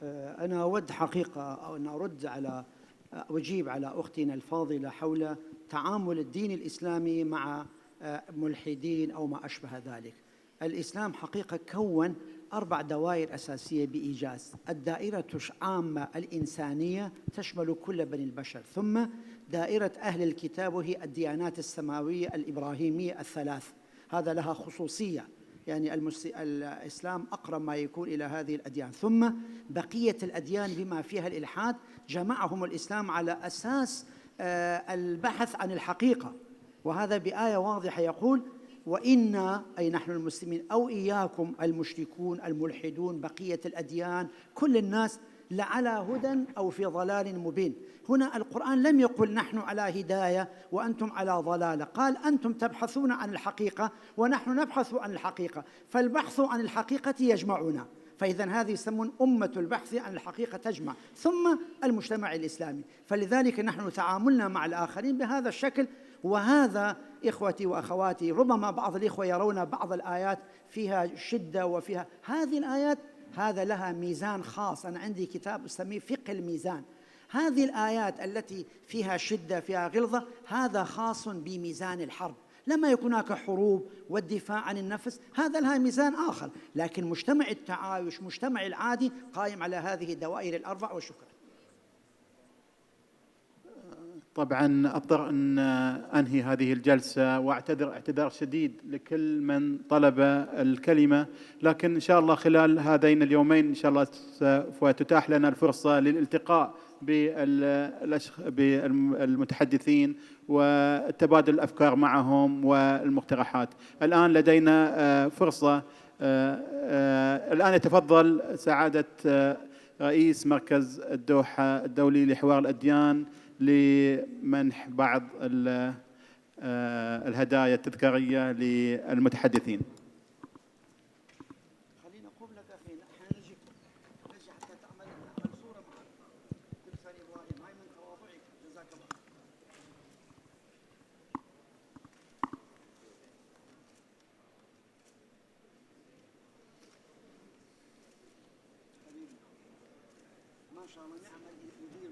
أنا أود حقيقة أن أجيب على أختنا الفاضلة حول تعامل الدين الإسلامي مع ملحدين أو ما أشبه ذلك. الإسلام حقيقة كون 4 دوائر أساسية بإيجاز. الدائرة عامة الإنسانية تشمل كل بني البشر، ثم دائرة أهل الكتاب وهي الديانات السماوية الإبراهيمية ال3، هذا لها خصوصية، يعني الإسلام أقرب ما يكون إلى هذه الأديان، ثم بقية الأديان بما فيها الإلحاد جمعهم الإسلام على أساس البحث عن الحقيقة، وهذا بآية واضحة يقول: وإنا أي نحن المسلمين أو إياكم المشركون الملحدون بقية الأديان كل الناس لعلى هدى أو في ضلال مبين. هنا القرآن لم يقل نحن على هداية وأنتم على ضلالة، قال أنتم تبحثون عن الحقيقة ونحن نبحث عن الحقيقة، فالبحث عن الحقيقة يجمعنا، فإذا هذه يسمون أمة البحث عن الحقيقة تجمع، ثم المجتمع الإسلامي. فلذلك نحن تعاملنا مع الآخرين بهذا الشكل. وهذا إخوتي وأخواتي، ربما بعض الإخوة يرون بعض الآيات فيها شدة وفيها هذه الآيات هذا لها ميزان خاص. أنا عندي كتاب أسميه فقه الميزان. هذه الآيات التي فيها شدة فيها غلظة هذا خاص بميزان الحرب. لما يكون هناك حروب والدفاع عن النفس هذا لها ميزان آخر، لكن مجتمع التعايش مجتمع العادي قائم على هذه الدوائر ال4. وشكرا. طبعا أضطر أن أنهي هذه الجلسة وأعتذر اعتذار شديد لكل من طلب الكلمة، لكن إن شاء الله خلال هذين اليومين إن شاء الله سوف تتاح لنا الفرصة للالتقاء بالمتحدثين وتبادل الأفكار معهم والمقترحات. الآن لدينا فرصة. الآن يتفضل سعادة رئيس مركز الدوحة الدولي لحوار الأديان لمنح بعض الهدايا التذكارية للمتحدثين. خلينا نقوم لك أخي، احنا نجي حتى تعمل صورة معك. كل سنة إبراهيم، هاي من تواضعك، جزاك الله. ما شاء الله نعمل مدير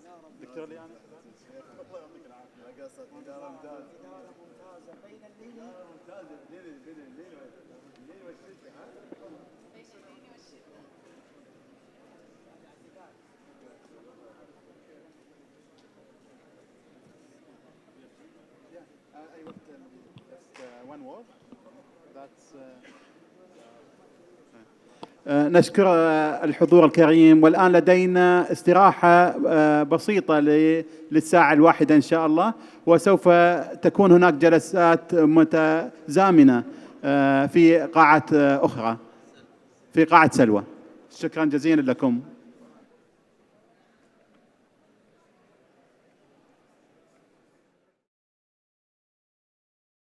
يا رب. دكتور لي أنا الله يعطيك العافيه. قصة إدارة ممتازة. إدارة ممتازة بين الليل ممتازة بين الليل والشتاء. نشكر الحضور الكريم، والآن لدينا استراحة بسيطة للساعة 1 إن شاء الله، وسوف تكون هناك جلسات متزامنة في قاعة أخرى، في قاعة سلوى. شكرا جزيلا لكم.